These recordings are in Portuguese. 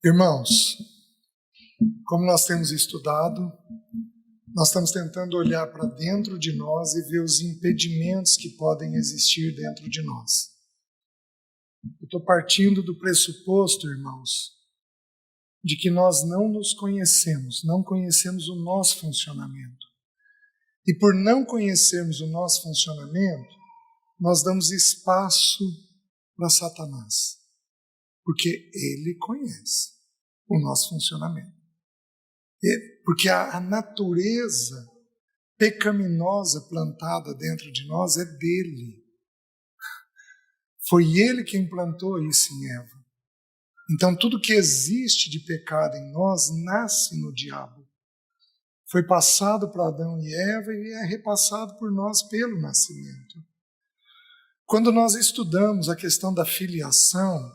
Irmãos, como nós temos estudado, nós estamos tentando olhar para dentro de nós e ver os impedimentos que podem existir dentro de nós. Eu estou partindo do pressuposto, irmãos, de que nós não nos conhecemos, não conhecemos o nosso funcionamento. E por não conhecermos o nosso funcionamento, nós damos espaço para Satanás, porque ele conhece o nosso funcionamento. Porque a natureza pecaminosa plantada dentro de nós é dele. Foi ele quem plantou isso em Eva. Então tudo que existe de pecado em nós nasce no diabo. Foi passado para Adão e Eva e é repassado por nós pelo nascimento. Quando nós estudamos a questão da filiação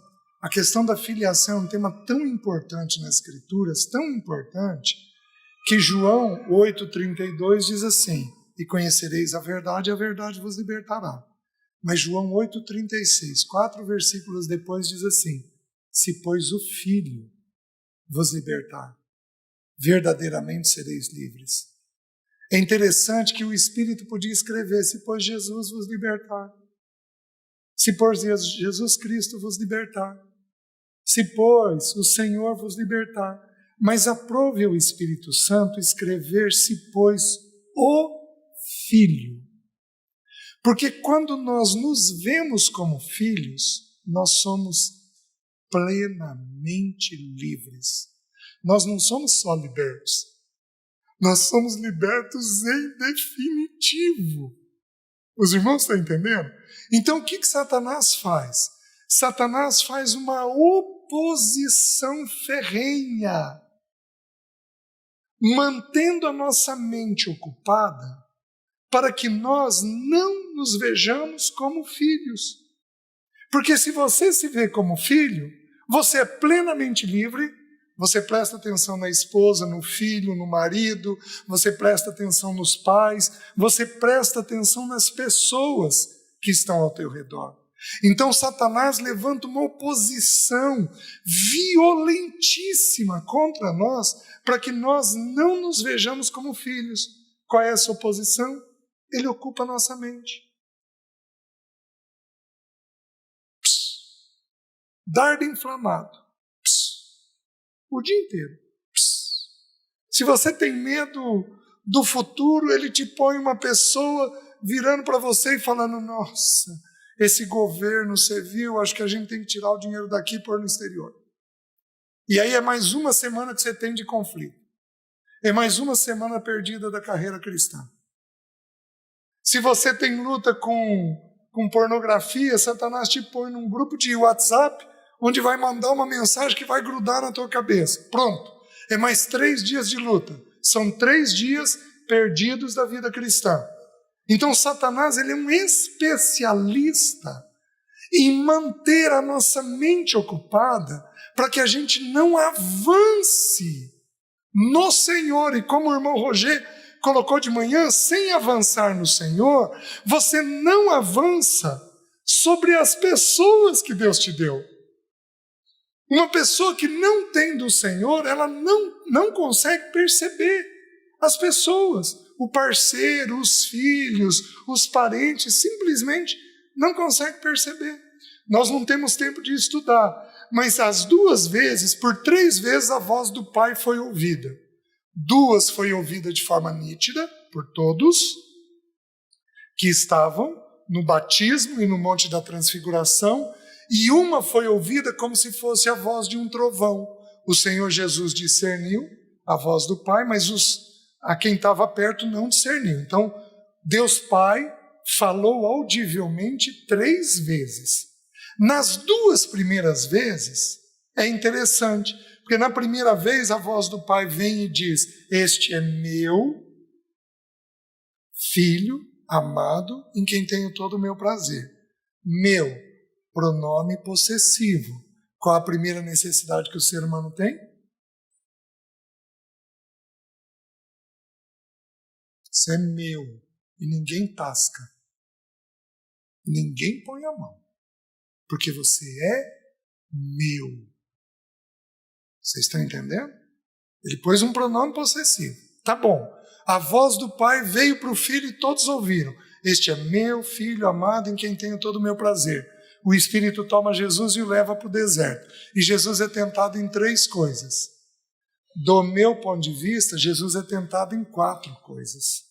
é um tema tão importante nas Escrituras, tão importante, que João 8,32 diz assim: e conhecereis a verdade vos libertará. Mas João 8,36, 4 versículos depois diz assim: se pois o Filho vos libertar, verdadeiramente sereis livres. É interessante que o Espírito podia escrever: se pois Jesus vos libertar, se pois Jesus Cristo vos libertar, se pois o Senhor vos libertar. Mas aprove o Espírito Santo escrever: se pois o Filho. Porque quando nós nos vemos como filhos, nós somos plenamente livres. Nós não somos só libertos, nós somos libertos em definitivo. Os irmãos estão entendendo? Então o que Satanás faz? Satanás faz uma oposição ferrenha, mantendo a nossa mente ocupada para que nós não nos vejamos como filhos. Porque se você se vê como filho, você é plenamente livre, você presta atenção na esposa, no filho, no marido, você presta atenção nos pais, você presta atenção nas pessoas que estão ao teu redor. Então Satanás levanta uma oposição violentíssima contra nós, para que nós não nos vejamos como filhos. Qual é essa oposição? Ele ocupa a nossa mente. Dardo inflamado. O dia inteiro. Se você tem medo do futuro, ele te põe uma pessoa virando para você e falando: nossa, esse governo, você viu, acho que a gente tem que tirar o dinheiro daqui e pôr no exterior. E aí é mais uma semana que você tem de conflito. É mais uma semana perdida da carreira cristã. Se você tem luta com pornografia, Satanás te põe num grupo de WhatsApp, onde vai mandar uma mensagem que vai grudar na tua cabeça. Pronto. É mais 3 dias de luta. São 3 dias perdidos da vida cristã. Então Satanás, ele é um especialista em manter a nossa mente ocupada para que a gente não avance no Senhor. E como o irmão Roger colocou de manhã, sem avançar no Senhor, você não avança sobre as pessoas que Deus te deu. Uma pessoa que não tem do Senhor, ela não consegue perceber as pessoas, o parceiro, os filhos, os parentes, simplesmente não consegue perceber. Nós não temos tempo de estudar, mas as 2 vezes, por 3 vezes a voz do Pai foi ouvida. 2 foi ouvida de forma nítida por todos que estavam no batismo e no Monte da Transfiguração, e uma foi ouvida como se fosse a voz de um trovão. O Senhor Jesus discerniu a voz do Pai, mas a quem estava perto não discerniu. Então, Deus Pai falou audivelmente 3 vezes. Nas 2 primeiras vezes, é interessante, porque na primeira vez a voz do Pai vem e diz: este é meu Filho amado, em quem tenho todo o meu prazer. Meu, pronome possessivo. Qual a primeira necessidade que o ser humano tem? Isso é meu. E ninguém tasca. Ninguém põe a mão. Porque você é meu. Vocês estão entendendo? Ele pôs um pronome possessivo. Tá bom. A voz do Pai veio para o Filho e todos ouviram. Este é meu Filho amado em quem tenho todo o meu prazer. O Espírito toma Jesus e o leva para o deserto. E Jesus é tentado em 3 coisas. Do meu ponto de vista, Jesus é tentado em 4 coisas.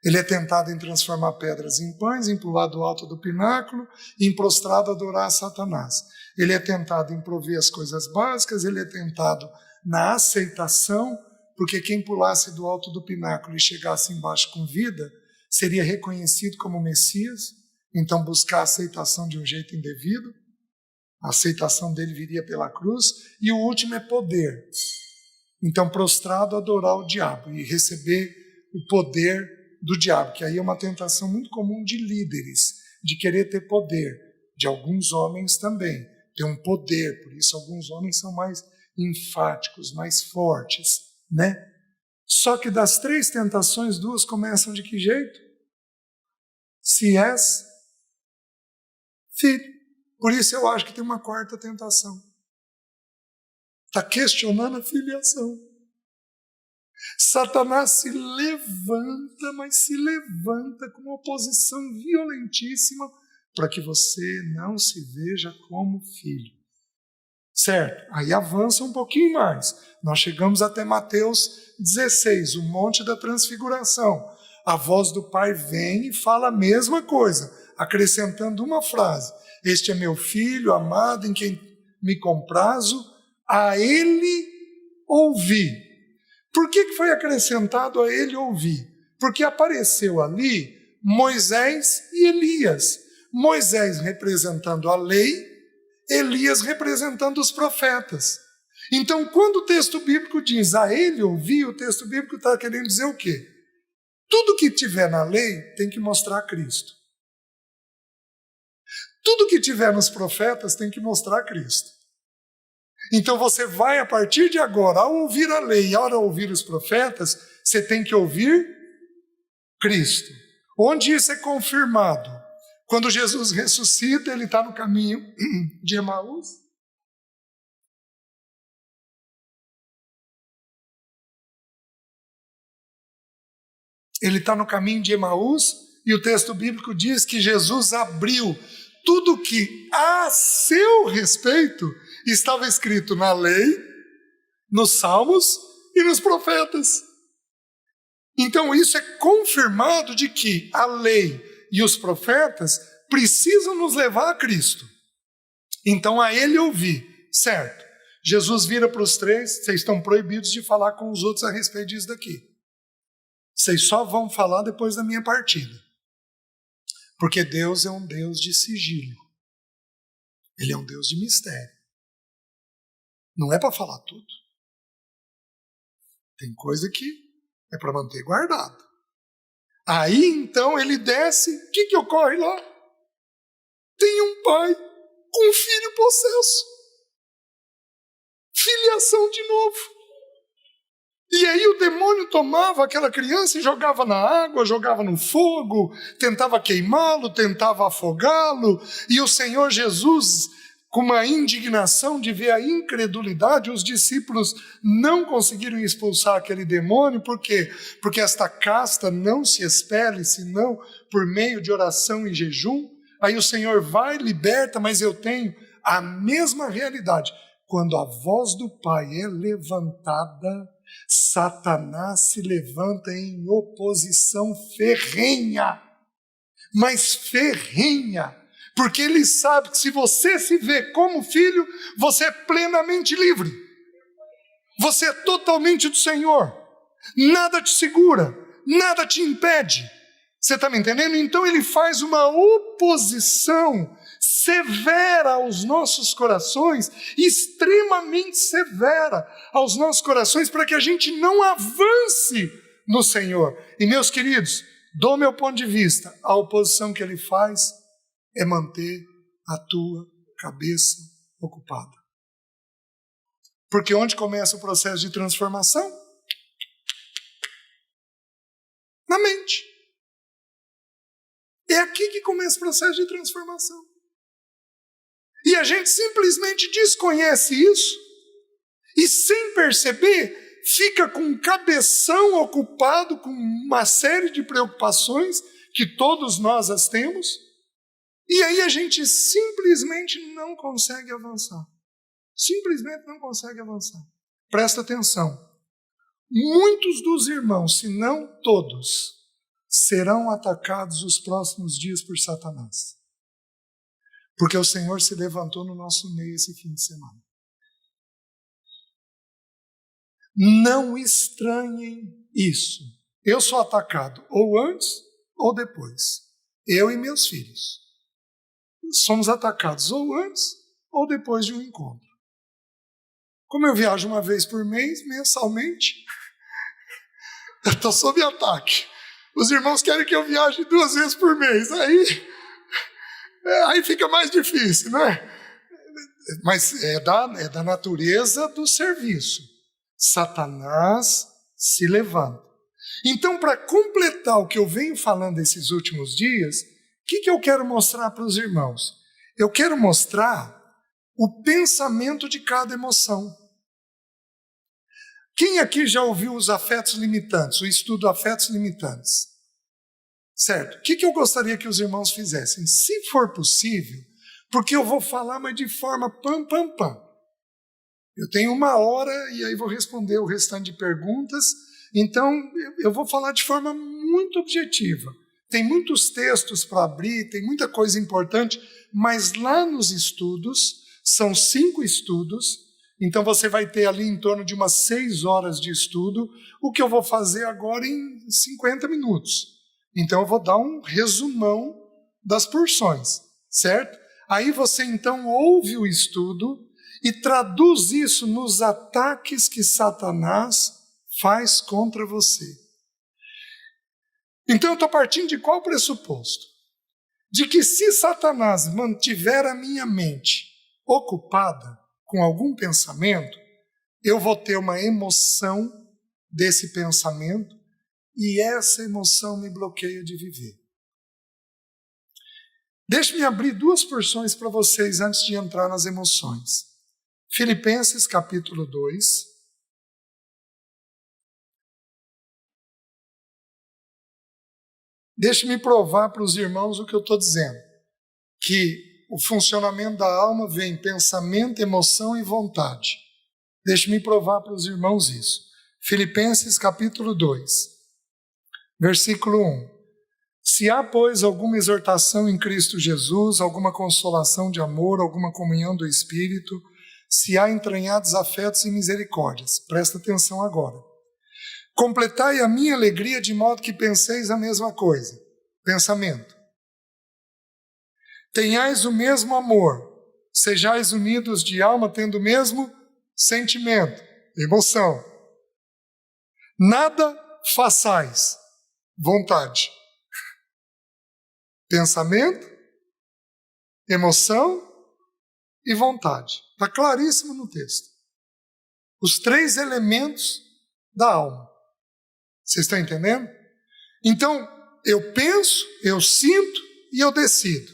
Ele é tentado em transformar pedras em pães, em pular do alto do pináculo, em prostrado adorar a Satanás. Ele é tentado em prover as coisas básicas, ele é tentado na aceitação, porque quem pulasse do alto do pináculo e chegasse embaixo com vida, seria reconhecido como Messias, então buscar a aceitação de um jeito indevido. A aceitação dele viria pela cruz. E o último é poder. Então, prostrado, adorar o diabo e receber o poder do diabo, que aí é uma tentação muito comum de líderes, de querer ter poder, de alguns homens também, ter um poder, por isso alguns homens são mais enfáticos, mais fortes, né? Só que das 3 tentações, 2 começam de que jeito? Se és filho. Por isso eu acho que tem uma 4ª tentação. Está questionando a filiação. Satanás se levanta, mas se levanta com uma oposição violentíssima para que você não se veja como filho. Certo? Aí avança um pouquinho mais. Nós chegamos até Mateus 16, o Monte da Transfiguração. A voz do Pai vem e fala a mesma coisa, acrescentando uma frase. Este é meu Filho amado em quem me comprazo, a Ele ouvi. Por que foi acrescentado a Ele ouvir? Porque apareceu ali Moisés e Elias. Moisés representando a lei, Elias representando os profetas. Então, quando o texto bíblico diz a Ele ouvir, o texto bíblico está querendo dizer o quê? Tudo que tiver na lei tem que mostrar Cristo. Tudo que tiver nos profetas tem que mostrar Cristo. Então você vai, a partir de agora, ao ouvir a lei e ao ouvir os profetas, você tem que ouvir Cristo. Onde isso é confirmado? Quando Jesus ressuscita, ele está no caminho de Emaús. Ele está no caminho de Emaús e o texto bíblico diz que Jesus abriu tudo que a seu respeito estava escrito na lei, nos salmos e nos profetas. Então isso é confirmado de que a lei e os profetas precisam nos levar a Cristo. Então a Ele ouvir, certo? Jesus vira para os 3, vocês estão proibidos de falar com os outros a respeito disso daqui. Vocês só vão falar depois da minha partida. Porque Deus é um Deus de sigilo. Ele é um Deus de mistério. Não é para falar tudo. Tem coisa que é para manter guardado. Aí então ele desce, o que ocorre lá? Tem um pai com um filho possesso. Filiação de novo. E aí o demônio tomava aquela criança e jogava na água, jogava no fogo, tentava queimá-lo, tentava afogá-lo, e o Senhor Jesus, com uma indignação de ver a incredulidade, os discípulos não conseguiram expulsar aquele demônio. Por quê? Porque esta casta não se expele, senão por meio de oração e jejum. Aí o Senhor vai, liberta, mas eu tenho a mesma realidade. Quando a voz do Pai é levantada, Satanás se levanta em oposição ferrenha, mas ferrenha, porque ele sabe que se você se vê como filho, você é plenamente livre, você é totalmente do Senhor, nada te segura, nada te impede. Você está me entendendo? Então ele faz uma oposição severa aos nossos corações, extremamente severa aos nossos corações, para que a gente não avance no Senhor. E meus queridos, do meu ponto de vista, a oposição que ele faz é manter a tua cabeça ocupada. Porque onde começa o processo de transformação? Na mente. É aqui que começa o processo de transformação. E a gente simplesmente desconhece isso E sem perceber, fica com um cabeção ocupado com uma série de preocupações, que todos nós as temos, e aí a gente simplesmente não consegue avançar. Simplesmente não consegue avançar. Presta atenção. Muitos dos irmãos, se não todos, serão atacados os próximos dias por Satanás. Porque o Senhor se levantou no nosso meio esse fim de semana. Não estranhem isso. Eu sou atacado ou antes ou depois. Eu e meus filhos. Somos atacados ou antes ou depois de um encontro. Como eu viajo uma vez por mês, mensalmente, eu estou sob ataque. Os irmãos querem que eu viaje 2 vezes por mês. Aí fica mais difícil, não é? Mas é da natureza do serviço. Satanás se levanta. Então, para completar o que eu venho falando esses últimos dias, o que eu quero mostrar para os irmãos? Eu quero mostrar o pensamento de cada emoção. Quem aqui já ouviu os afetos limitantes, o estudo afetos limitantes? Certo? O que eu gostaria que os irmãos fizessem? Se for possível, porque eu vou falar, mas de forma pam. Eu tenho 1 hora e aí vou responder o restante de perguntas. Então, eu vou falar de forma muito objetiva. Tem muitos textos para abrir, tem muita coisa importante, mas lá nos estudos, são 5 estudos, então você vai ter ali em torno de umas 6 horas de estudo, o que eu vou fazer agora em 50 minutos. Então eu vou dar um resumão das porções, certo? Aí você então ouve o estudo e traduz isso nos ataques que Satanás faz contra você. Então eu estou partindo de qual pressuposto? De que se Satanás mantiver a minha mente ocupada com algum pensamento, eu vou ter uma emoção desse pensamento e essa emoção me bloqueia de viver. Deixe-me abrir 2 porções para vocês antes de entrar nas emoções. Filipenses capítulo 2. Deixe-me provar para os irmãos o que eu estou dizendo. Que o funcionamento da alma vem pensamento, emoção e vontade. Deixe-me provar para os irmãos isso. Filipenses capítulo 2, versículo 1. Se há, pois, alguma exortação em Cristo Jesus, alguma consolação de amor, alguma comunhão do Espírito, se há entranhados afetos e misericórdias. Presta atenção agora. Completai a minha alegria de modo que penseis a mesma coisa. Pensamento. Tenhais o mesmo amor, sejais unidos de alma, tendo o mesmo sentimento, emoção. Nada façais, vontade. Pensamento, emoção e vontade. Está claríssimo no texto. Os 3 elementos da alma. Vocês estão entendendo? Então, eu penso, eu sinto e eu decido.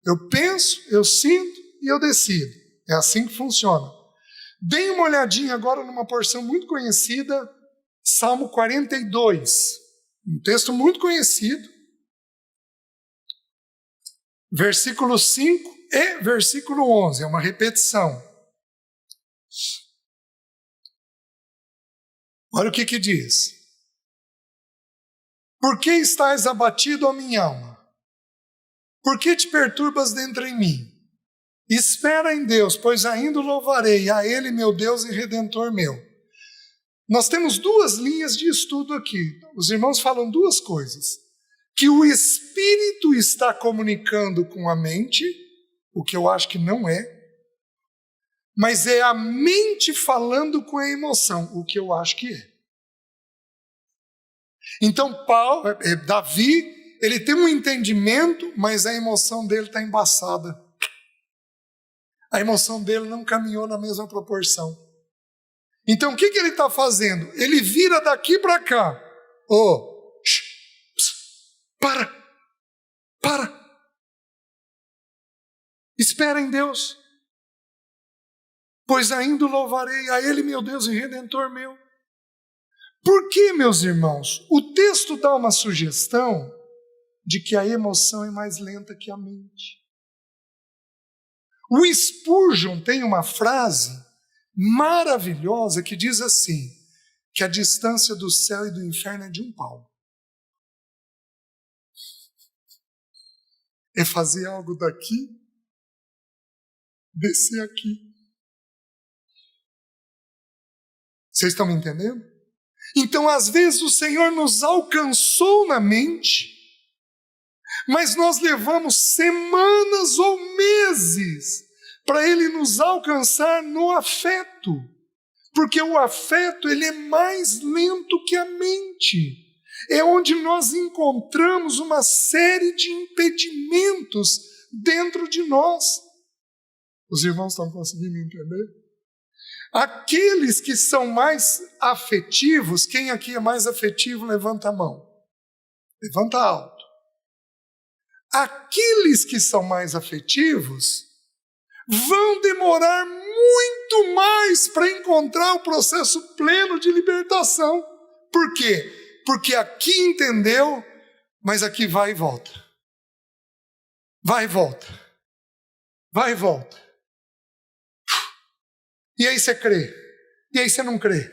Eu penso, eu sinto e eu decido. É assim que funciona. Deem uma olhadinha agora numa porção muito conhecida, Salmo 42. Um texto muito conhecido. Versículo 5 e versículo 11. É uma repetição. Olha o que diz. Por que estás abatido, ó minha alma? Por que te perturbas dentro em mim? Espera em Deus, pois ainda o louvarei, a Ele, meu Deus e Redentor meu. Nós temos 2 linhas de estudo aqui. Os irmãos falam 2 coisas. Que o Espírito está comunicando com a mente, o que eu acho que não é, mas é a mente falando com a emoção, o que eu acho que é. Então, Davi, ele tem um entendimento, mas a emoção dele está embaçada. A emoção dele não caminhou na mesma proporção. Então, o que ele está fazendo? Ele vira daqui para cá. Para. Espera em Deus. pois ainda o louvarei a Ele, meu Deus e Redentor meu. Por que, meus irmãos? O texto dá uma sugestão de que a emoção é mais lenta que a mente. O Spurgeon tem uma frase maravilhosa que diz assim, que a distância do céu e do inferno é de um palmo. É fazer algo daqui, descer aqui. Vocês estão me entendendo? Então, às vezes, o Senhor nos alcançou na mente, mas nós levamos semanas ou meses para Ele nos alcançar no afeto. Porque o afeto, ele é mais lento que a mente. É onde nós encontramos uma série de impedimentos dentro de nós. Os irmãos estão conseguindo entender? Aqueles que são mais afetivos, quem aqui é mais afetivo, levanta a mão. Levanta alto. Aqueles que são mais afetivos vão demorar muito mais para encontrar o processo pleno de libertação. Por quê? Porque aqui entendeu, mas aqui vai e volta. Vai e volta. Vai e volta. E aí você crê. E aí você não crê.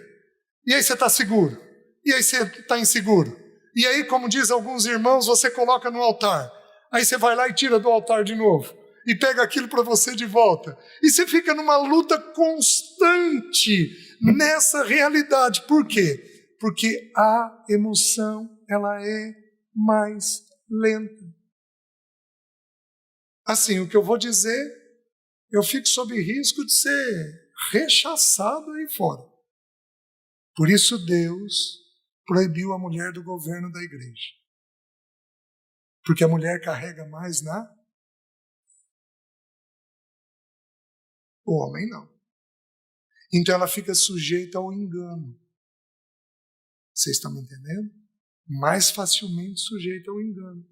E aí você está seguro. E aí você está inseguro. E aí, como diz alguns irmãos, você coloca no altar. Aí você vai lá e tira do altar de novo. E pega aquilo para você de volta. E você fica numa luta constante nessa realidade. Por quê? Porque a emoção, ela é mais lenta. Assim, o que eu vou dizer, eu fico sob risco de ser rechaçado aí fora. Por isso Deus proibiu a mulher do governo da igreja. Porque a mulher carrega mais o homem não. Então ela fica sujeita ao engano. Vocês estão me entendendo? Mais facilmente sujeita ao engano.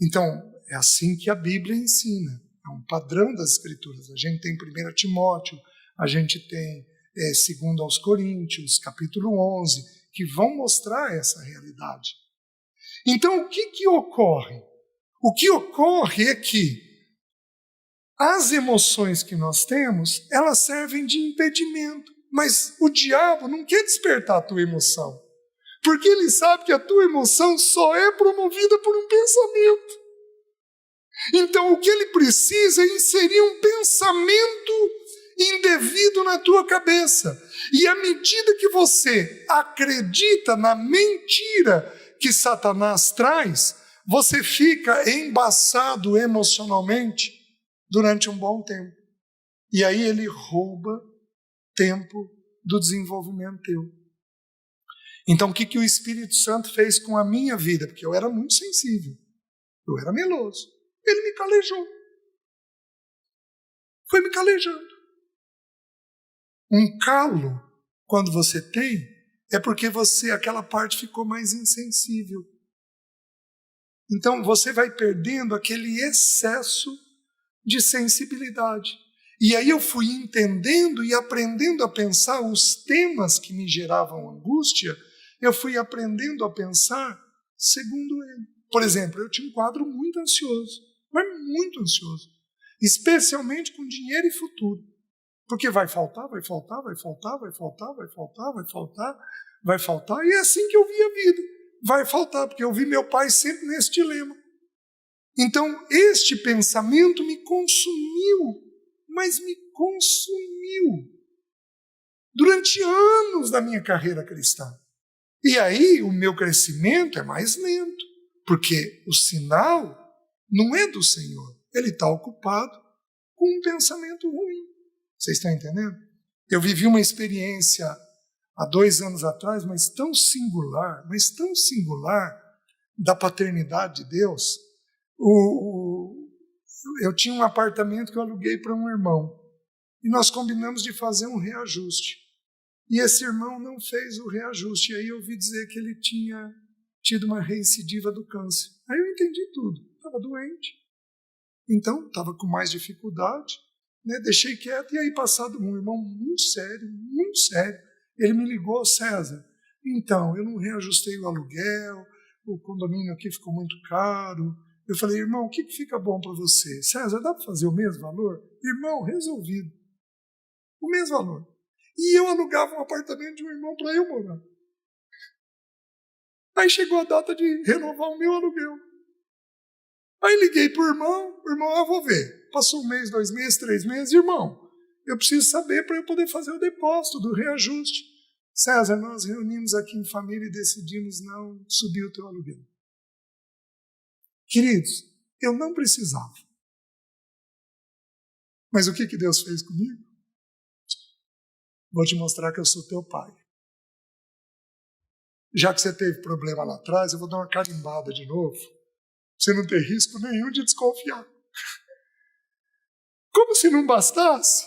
Então, é assim que a Bíblia ensina. É um padrão das Escrituras. A gente tem 1 Timóteo, a gente tem 2 aos Coríntios, capítulo 11, que vão mostrar essa realidade. Então, o que ocorre? O que ocorre é que as emoções que nós temos, elas servem de impedimento. Mas o diabo não quer despertar a tua emoção. Porque ele sabe que a tua emoção só é promovida por um pensamento. Então o que ele precisa é inserir um pensamento indevido na tua cabeça. E à medida que você acredita na mentira que Satanás traz, você fica embaçado emocionalmente durante um bom tempo. E aí ele rouba tempo do desenvolvimento teu. Então o que o Espírito Santo fez com a minha vida? Porque eu era muito sensível. Eu era meloso. Ele me calejou. Foi me calejando. Um calo, quando você tem, é porque aquela parte ficou mais insensível. Então você vai perdendo aquele excesso de sensibilidade. E aí eu fui entendendo e aprendendo a pensar os temas que me geravam angústia, eu fui aprendendo a pensar segundo ele. Por exemplo, eu tinha um quadro muito ansioso, mas muito ansioso, especialmente com dinheiro e futuro. Porque vai faltar, vai faltar, vai faltar, vai faltar, vai faltar, vai faltar, vai faltar, e é assim que eu vi a vida. Vai faltar, porque eu vi meu pai sempre nesse dilema. Então, este pensamento me consumiu, mas me consumiu durante anos da minha carreira cristã. E aí o meu crescimento é mais lento, porque o sinal não é do Senhor. Ele está ocupado com um pensamento ruim. Vocês estão entendendo? Eu vivi uma experiência há 2 anos atrás, mas tão singular, da paternidade de Deus. Eu tinha um apartamento que eu aluguei para um irmão, e nós combinamos de fazer um reajuste. E esse irmão não fez o reajuste, e aí eu ouvi dizer que ele tinha tido uma recidiva do câncer. Aí eu entendi tudo, estava doente, então estava com mais dificuldade, né, deixei quieto. E aí, passado um irmão muito sério, ele me ligou: César, então, eu não reajustei o aluguel, o condomínio aqui ficou muito caro. Eu falei: irmão, o que fica bom para você? César, dá para fazer o mesmo valor? Irmão, resolvido. O mesmo valor. E eu alugava um apartamento de um irmão para eu morar. Aí chegou a data de renovar o meu aluguel. Aí liguei para o irmão, vou ver. Passou 1 mês, 2 meses, 3 meses, irmão, eu preciso saber para eu poder fazer o depósito do reajuste. César, nós reunimos aqui em família e decidimos não subir o teu aluguel. Queridos, eu não precisava. Mas o que Deus fez comigo? Vou te mostrar que eu sou teu pai. Já que você teve problema lá atrás, eu vou dar uma carimbada de novo. Você não tem risco nenhum de desconfiar. Como se não bastasse,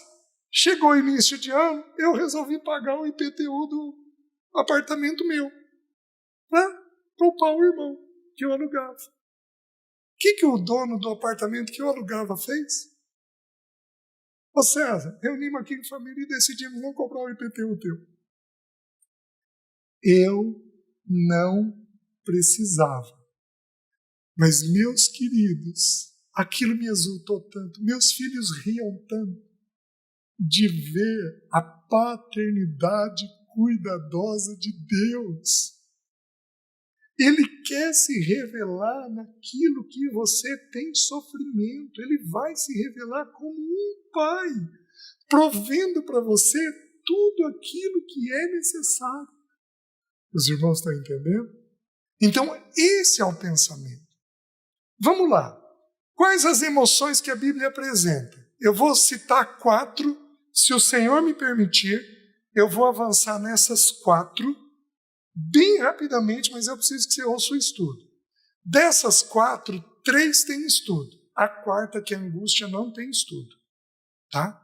chegou o início de ano, eu resolvi pagar o IPTU do apartamento meu, para poupar o irmão que eu alugava. O que o dono do apartamento que eu alugava fez? Ô César, reunimos aqui em família e decidimos não cobrar o IPTU teu. Eu não precisava. Mas, meus queridos, aquilo me exultou tanto, meus filhos riam tanto de ver a paternidade cuidadosa de Deus. Ele quer se revelar naquilo que você tem sofrimento. Ele vai se revelar como um pai, provendo para você tudo aquilo que é necessário. Os irmãos estão entendendo? Então, esse é o pensamento. Vamos lá. Quais as emoções que a Bíblia apresenta? Eu vou citar 4. Se o Senhor me permitir, eu vou avançar nessas 4 bem rapidamente, mas eu preciso que você ouça o estudo. Dessas 4, 3 têm estudo. A 4ª, que é a angústia, não tem estudo. Tá?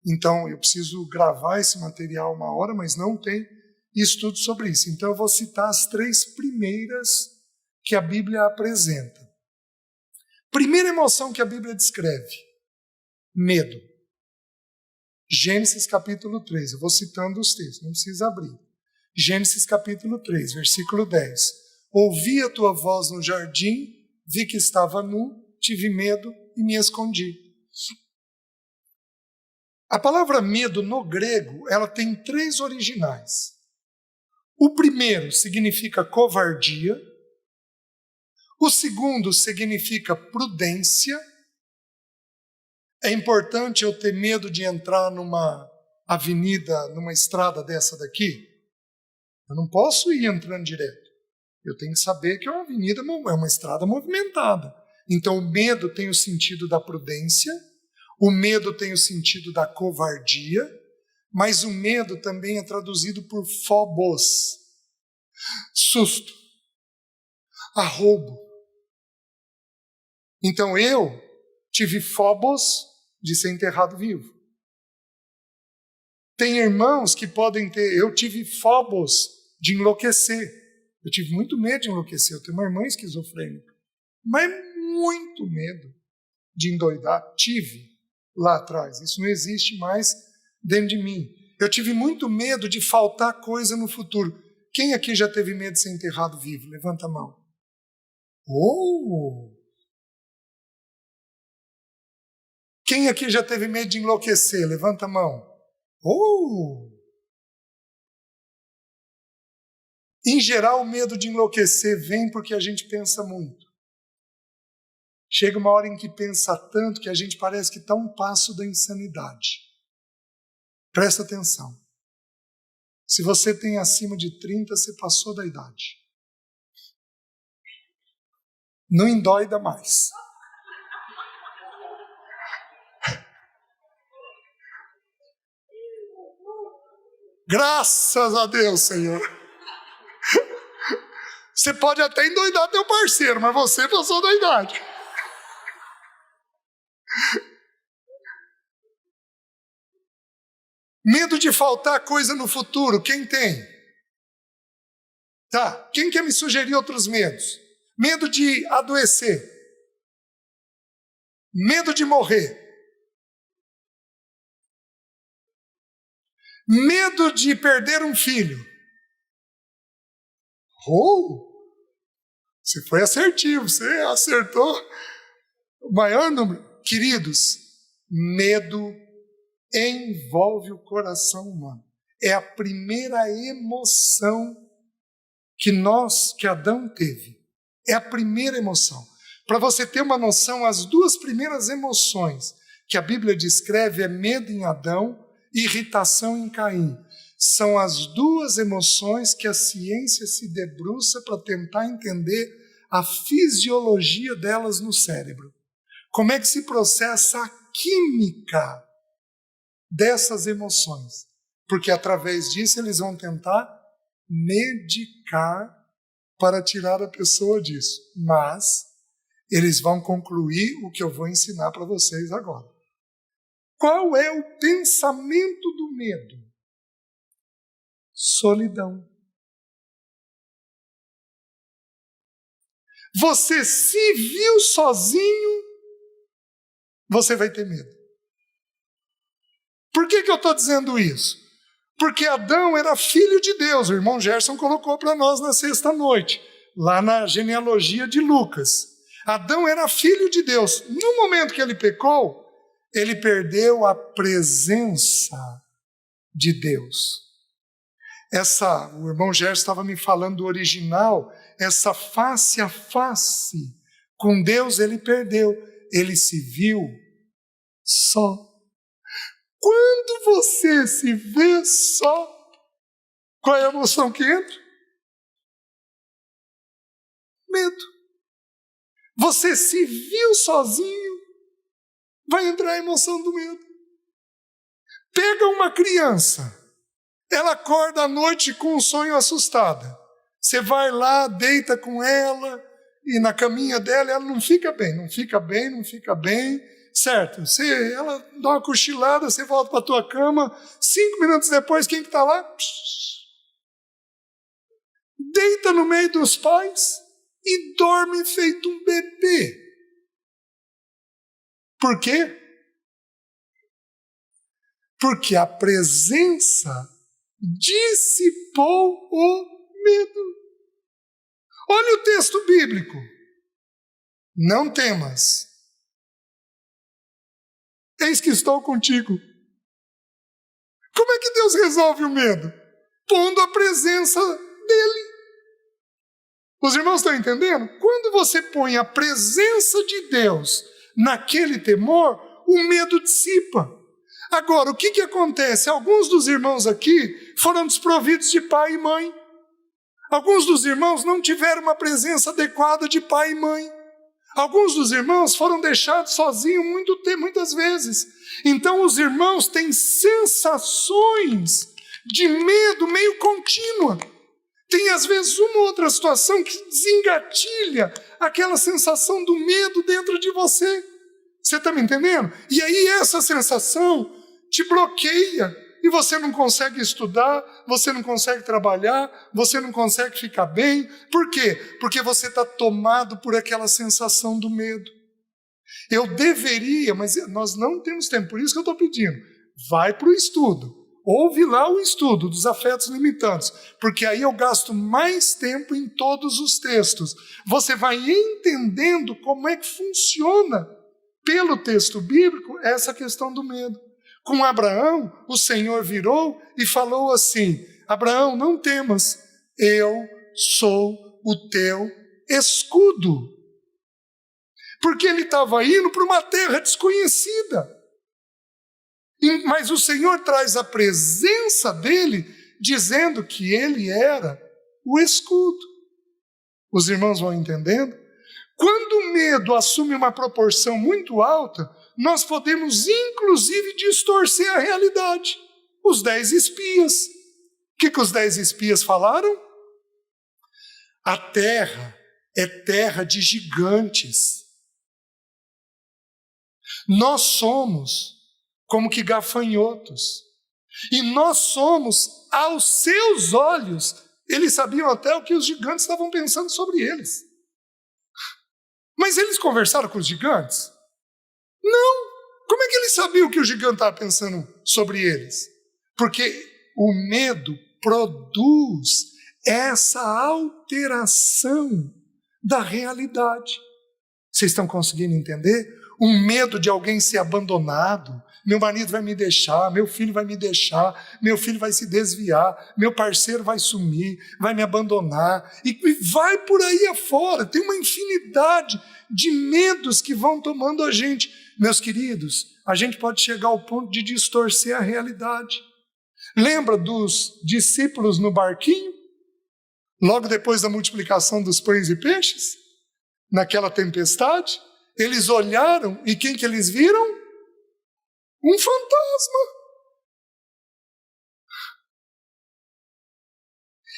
Então, eu preciso gravar esse material 1 hora, mas não tem estudo sobre isso. Então, eu vou citar as 3 primeiras que a Bíblia apresenta. Primeira emoção que a Bíblia descreve: medo. Gênesis capítulo 3, eu vou citando os textos, não precisa abrir. Gênesis capítulo 3, versículo 10. Ouvi a tua voz no jardim, vi que estava nu, tive medo e me escondi. A palavra medo no grego, ela tem 3 originais. O primeiro significa covardia. O segundo significa prudência. É importante eu ter medo de entrar numa avenida, numa estrada dessa daqui? Eu não posso ir entrando direto. Eu tenho que saber que é uma avenida, é uma estrada movimentada. Então o medo tem o sentido da prudência, o medo tem o sentido da covardia, mas o medo também é traduzido por phobos, susto, arroubo. Então eu tive phobos de ser enterrado vivo. Tem irmãos que podem ter... Eu tive phobos de enlouquecer. Eu tive muito medo de enlouquecer. Eu tenho uma irmã esquizofrênica. Mas muito medo de endoidar. Tive lá atrás. Isso não existe mais dentro de mim. Eu tive muito medo de faltar coisa no futuro. Quem aqui já teve medo de ser enterrado vivo? Levanta a mão. Oh! Quem aqui já teve medo de enlouquecer? Levanta a mão. Oh! Em geral, o medo de enlouquecer vem porque a gente pensa muito. Chega uma hora em que pensa tanto que a gente parece que está um passo da insanidade. Presta atenção. Se você tem acima de 30, você passou da idade. Não endoida mais. Graças a Deus, Senhor. Você pode até endoidar teu parceiro, mas você passou da idade. Medo de faltar coisa no futuro, quem tem? Tá, quem quer me sugerir outros medos? Medo de adoecer. Medo de morrer. Medo de perder um filho. Você foi assertivo, você acertou o maior número. Queridos, medo envolve o coração humano. É a primeira emoção que Adão teve. É a primeira emoção. Para você ter uma noção, as duas primeiras emoções que a Bíblia descreve é medo em Adão e irritação em Caim. São as duas emoções que a ciência se debruça para tentar entender a fisiologia delas no cérebro. Como é que se processa a química dessas emoções? Porque através disso eles vão tentar medicar para tirar a pessoa disso. Mas eles vão concluir o que eu vou ensinar para vocês agora. Qual é o pensamento do medo? Solidão. Você se viu sozinho, você vai ter medo. Por que eu estou dizendo isso? Porque Adão era filho de Deus. O irmão Gerson colocou para nós na sexta-noite, lá na genealogia de Lucas. Adão era filho de Deus. No momento que ele pecou, ele perdeu a presença de Deus. O irmão Gerson estava me falando do original, essa face a face com Deus ele perdeu. Ele se viu só. Quando você se vê só, qual é a emoção que entra? Medo. Você se viu sozinho, vai entrar a emoção do medo. Pega uma criança, ela acorda à noite com um sonho assustada. Você vai lá, deita com ela, e na caminha dela, ela não fica bem, certo? Ela dá uma cochilada, você volta para a tua cama, 5 minutos depois, quem que está lá? Deita no meio dos pais e dorme feito um bebê. Por quê? Porque a presença dissipou o medo. Olha o texto bíblico. Não temas. Eis que estou contigo. Como é que Deus resolve o medo? Pondo a presença dele. Os irmãos estão entendendo? Quando você põe a presença de Deus naquele temor, o medo dissipa. Agora, o que acontece? Alguns dos irmãos aqui foram desprovidos de pai e mãe. Alguns dos irmãos não tiveram uma presença adequada de pai e mãe. Alguns dos irmãos foram deixados sozinhos muitas vezes. Então os irmãos têm sensações de medo meio contínua. Tem às vezes uma ou outra situação que desengatilha aquela sensação do medo dentro de você. Você está me entendendo? E aí essa sensação te bloqueia. E você não consegue estudar, você não consegue trabalhar, você não consegue ficar bem. Por quê? Porque você está tomado por aquela sensação do medo. Eu deveria, mas nós não temos tempo, por isso que eu estou pedindo. Vai para o estudo. Ouve lá o estudo dos afetos limitantes, porque aí eu gasto mais tempo em todos os textos. Você vai entendendo como é que funciona, pelo texto bíblico, essa questão do medo. Com Abraão, o Senhor virou e falou assim: Abraão, não temas, eu sou o teu escudo. Porque ele estava indo para uma terra desconhecida. Mas o Senhor traz a presença dele, dizendo que ele era o escudo. Os irmãos vão entendendo? Quando o medo assume uma proporção muito alta, nós podemos, inclusive, distorcer a realidade. Os 10 espias. O que os 10 espias falaram? A terra é terra de gigantes. Nós somos como que gafanhotos. E nós somos, aos seus olhos, eles sabiam até o que os gigantes estavam pensando sobre eles. Mas eles conversaram com os gigantes? Não. Como é que eles sabiam o que o gigante estava pensando sobre eles? Porque o medo produz essa alteração da realidade. Vocês estão conseguindo entender? Um medo de alguém ser abandonado. Meu marido vai me deixar, meu filho vai me deixar, meu filho vai se desviar, meu parceiro vai sumir, vai me abandonar, e vai por aí afora. Tem uma infinidade de medos que vão tomando a gente. Meus queridos, a gente pode chegar ao ponto de distorcer a realidade. Lembra dos discípulos no barquinho? Logo depois da multiplicação dos pães e peixes? Naquela tempestade? Eles olharam e quem que eles viram? Um fantasma.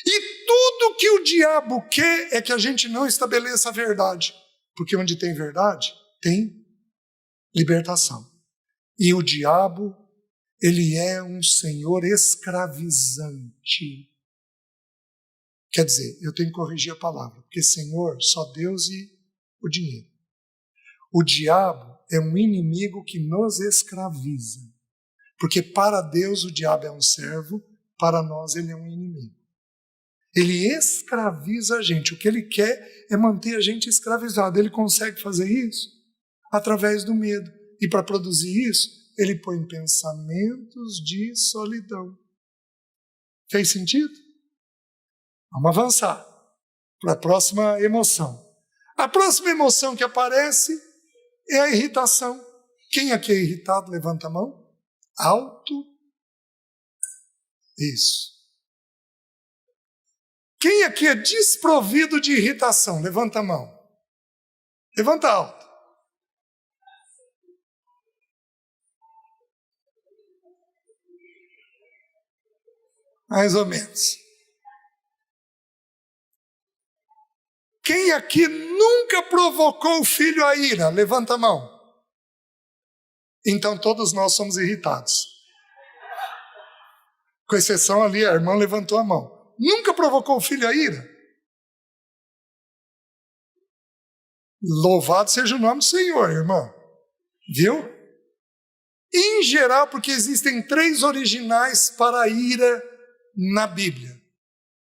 E tudo que o diabo quer é que a gente não estabeleça a verdade. Porque onde tem verdade, tem libertação. E o diabo, ele é um senhor escravizante. Quer dizer, eu tenho que corrigir a palavra, porque senhor, só Deus e o dinheiro. O diabo é um inimigo que nos escraviza. Porque para Deus o diabo é um servo, para nós ele é um inimigo. Ele escraviza a gente. O que ele quer é manter a gente escravizado. Ele consegue fazer isso através do medo. E para produzir isso, ele põe pensamentos de solidão. Fez sentido? Vamos avançar para a próxima emoção. A próxima emoção que aparece é a irritação. Quem aqui é irritado? Levanta a mão. Alto. Isso. Quem aqui é desprovido de irritação? Levanta a mão. Levanta alto. Mais ou menos. Quem aqui nunca provocou o filho à ira? Levanta a mão. Então todos nós somos irritados. Com exceção ali, a irmã levantou a mão. Nunca provocou o filho à ira? Louvado seja o nome do Senhor, irmã. Viu? Em geral, porque existem 3 originais para a ira na Bíblia.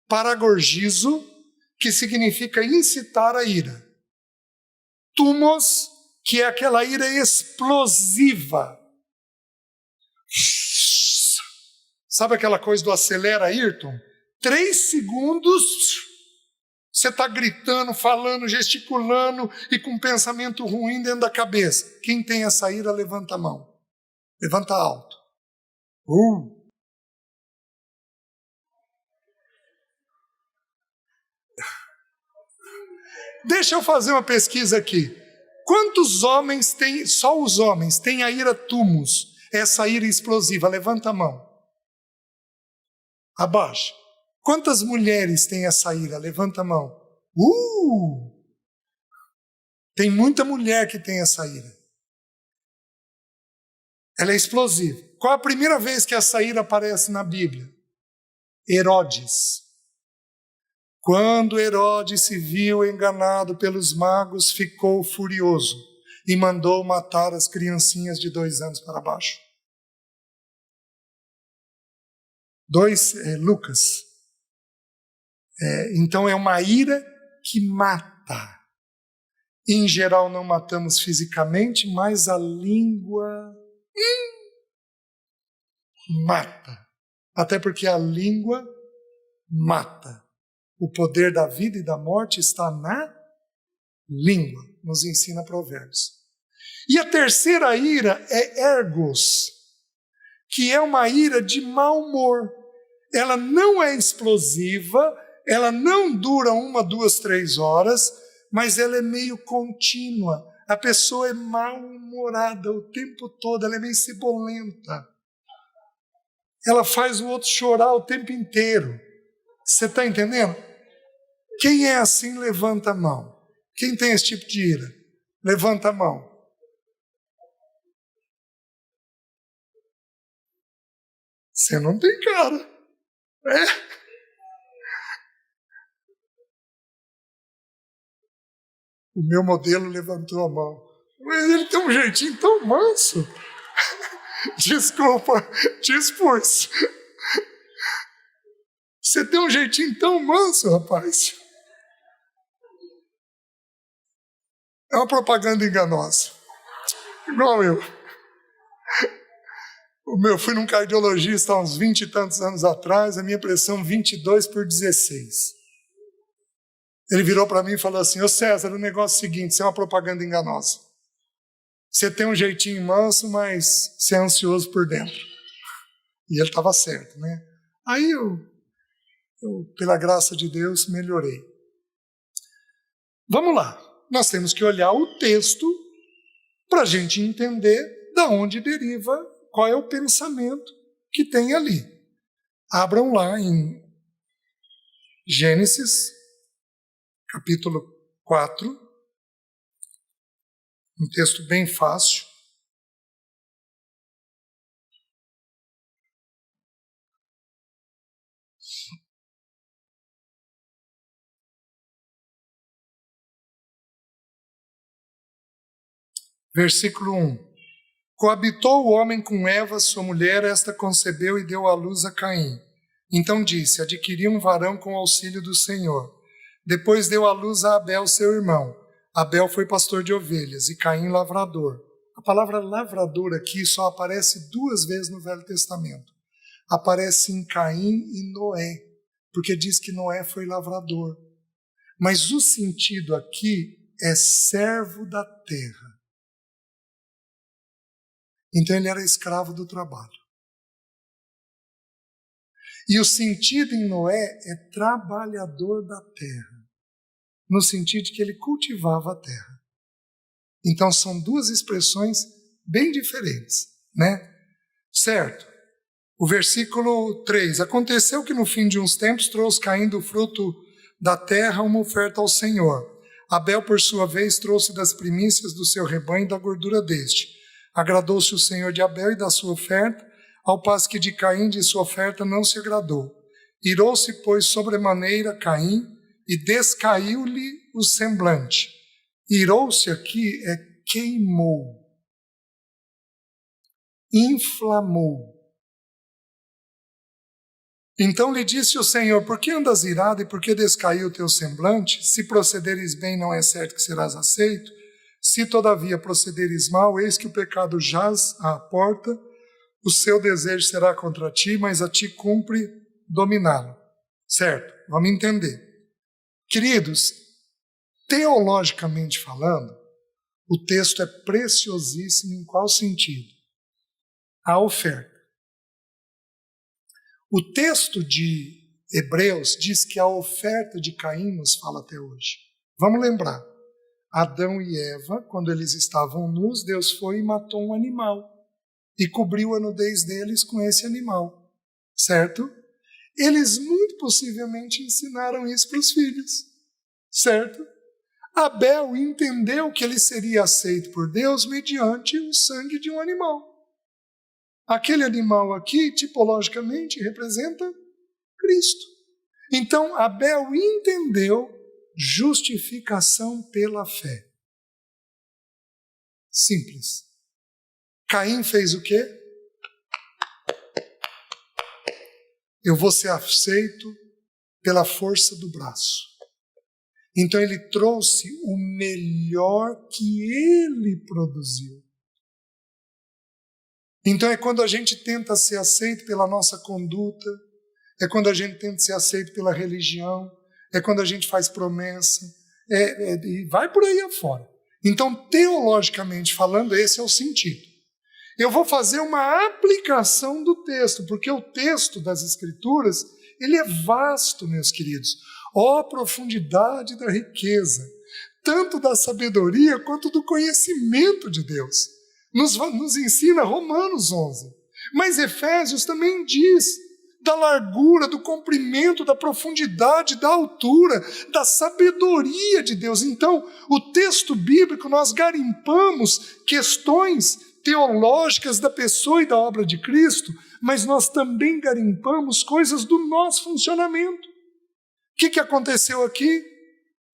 Paragorgizo, que significa incitar a ira. Thumos, que é aquela ira explosiva. Sabe aquela coisa do acelera, Ayrton? 3 segundos, você está gritando, falando, gesticulando e com um pensamento ruim dentro da cabeça. Quem tem essa ira, levanta a mão. Levanta alto. Deixa eu fazer uma pesquisa aqui. Quantos homens têm, só os homens, têm a ira thumos, essa ira explosiva? Levanta a mão. Abaixa. Quantas mulheres têm essa ira? Levanta a mão. Tem muita mulher que tem essa ira. Ela é explosiva. Qual a primeira vez que essa ira aparece na Bíblia? Herodes. Quando Herodes se viu enganado pelos magos, ficou furioso e mandou matar as criancinhas de 2 anos para baixo. Lucas. Então é uma ira que mata. Em geral não matamos fisicamente, mas a língua mata. Até porque a língua mata. O poder da vida e da morte está na língua, nos ensina Provérbios. E a terceira ira é ergos, que é uma ira de mau humor. Ela não é explosiva, ela não dura 1, 2, 3 horas, mas ela é meio contínua. A pessoa é mal-humorada o tempo todo, ela é meio cebolenta. Ela faz o outro chorar o tempo inteiro. Você está entendendo? Quem é assim, levanta a mão. Quem tem esse tipo de ira? Levanta a mão. Você não tem cara. O meu modelo levantou a mão. Mas ele tem um jeitinho tão manso. Desculpa, te expus. Você tem um jeitinho tão manso, rapaz. É uma propaganda enganosa. Igual eu. Fui num cardiologista há uns 20 e tantos anos atrás, a minha pressão 22/16. Ele virou para mim e falou assim: ô César, o negócio é o seguinte, isso é uma propaganda enganosa. Você tem um jeitinho manso, mas você é ansioso por dentro. E ele estava certo, né? Aí eu, pela graça de Deus, melhorei. Vamos lá. Nós temos que olhar o texto para a gente entender de onde deriva, qual é o pensamento que tem ali. Abram lá em Gênesis, capítulo 4, um texto bem fácil. Versículo 1. Coabitou o homem com Eva, sua mulher, esta concebeu e deu à luz a Caim. Então disse: adquiri um varão com o auxílio do Senhor. Depois deu à luz a Abel, seu irmão. Abel foi pastor de ovelhas e Caim lavrador. A palavra lavrador aqui só aparece 2 vezes no Velho Testamento. Aparece em Caim e Noé, porque diz que Noé foi lavrador. Mas o sentido aqui é servo da terra. Então ele era escravo do trabalho. E o sentido em Noé é trabalhador da terra, no sentido de que ele cultivava a terra. Então são 2 expressões bem diferentes, né? Certo? O versículo 3. Aconteceu que no fim de uns tempos trouxe Caim do fruto da terra uma oferta ao Senhor. Abel, por sua vez, trouxe das primícias do seu rebanho e da gordura deste. Agradou-se o Senhor de Abel e da sua oferta, ao passo que de Caim de sua oferta não se agradou. Irou-se, pois, sobremaneira Caim e descaiu-lhe o semblante. Irou-se aqui é queimou, inflamou. Então lhe disse o Senhor: por que andas irado e por que descaiu o teu semblante? Se procederes bem, não é certo que serás aceito. Se todavia procederes mal, eis que o pecado jaz à porta, o seu desejo será contra ti, mas a ti cumpre dominá-lo. Certo? Vamos entender. Queridos, teologicamente falando, o texto é preciosíssimo em qual sentido? A oferta. O texto de Hebreus diz que a oferta de Caim nos fala até hoje. Vamos lembrar. Adão e Eva, quando eles estavam nus, Deus foi e matou um animal e cobriu a nudez deles com esse animal, certo? Eles muito possivelmente ensinaram isso para os filhos, certo? Abel entendeu que ele seria aceito por Deus mediante o sangue de um animal. Aquele animal aqui, tipologicamente, representa Cristo. Então, Abel entendeu justificação pela fé. Simples. Caim fez o quê? Eu vou ser aceito pela força do braço. Então ele trouxe o melhor que ele produziu. Então é quando a gente tenta ser aceito pela nossa conduta, é quando a gente tenta ser aceito pela religião, é quando a gente faz promessa, e vai por aí afora. Então, teologicamente falando, esse é o sentido. Eu vou fazer uma aplicação do texto, porque o texto das Escrituras, ele é vasto, meus queridos. Ó profundidade da riqueza, tanto da sabedoria quanto do conhecimento de Deus. Nos ensina Romanos 11. Mas Efésios também diz da largura, do comprimento, da profundidade, da altura, da sabedoria de Deus. Então, o texto bíblico, nós garimpamos questões teológicas da pessoa e da obra de Cristo, mas nós também garimpamos coisas do nosso funcionamento. O que aconteceu aqui?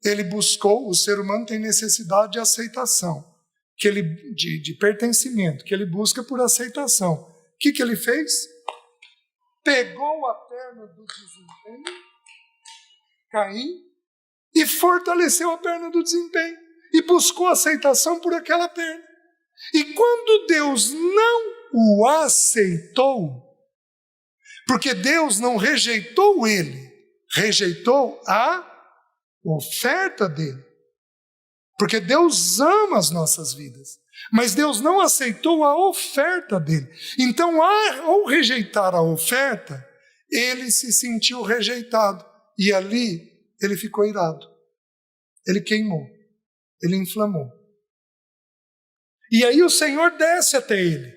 Ele buscou, o ser humano tem necessidade de aceitação, de pertencimento, que ele busca por aceitação. O que ele fez? pegou a perna do desempenho, Caim, e fortaleceu a perna do desempenho, e buscou aceitação por aquela perna. E quando Deus não o aceitou, porque Deus não rejeitou ele, rejeitou a oferta dele. Porque Deus ama as nossas vidas, mas Deus não aceitou a oferta dele. Então, ao rejeitar a oferta, ele se sentiu rejeitado. E ali, ele ficou irado. Ele queimou. Ele inflamou. E aí o Senhor desce até ele.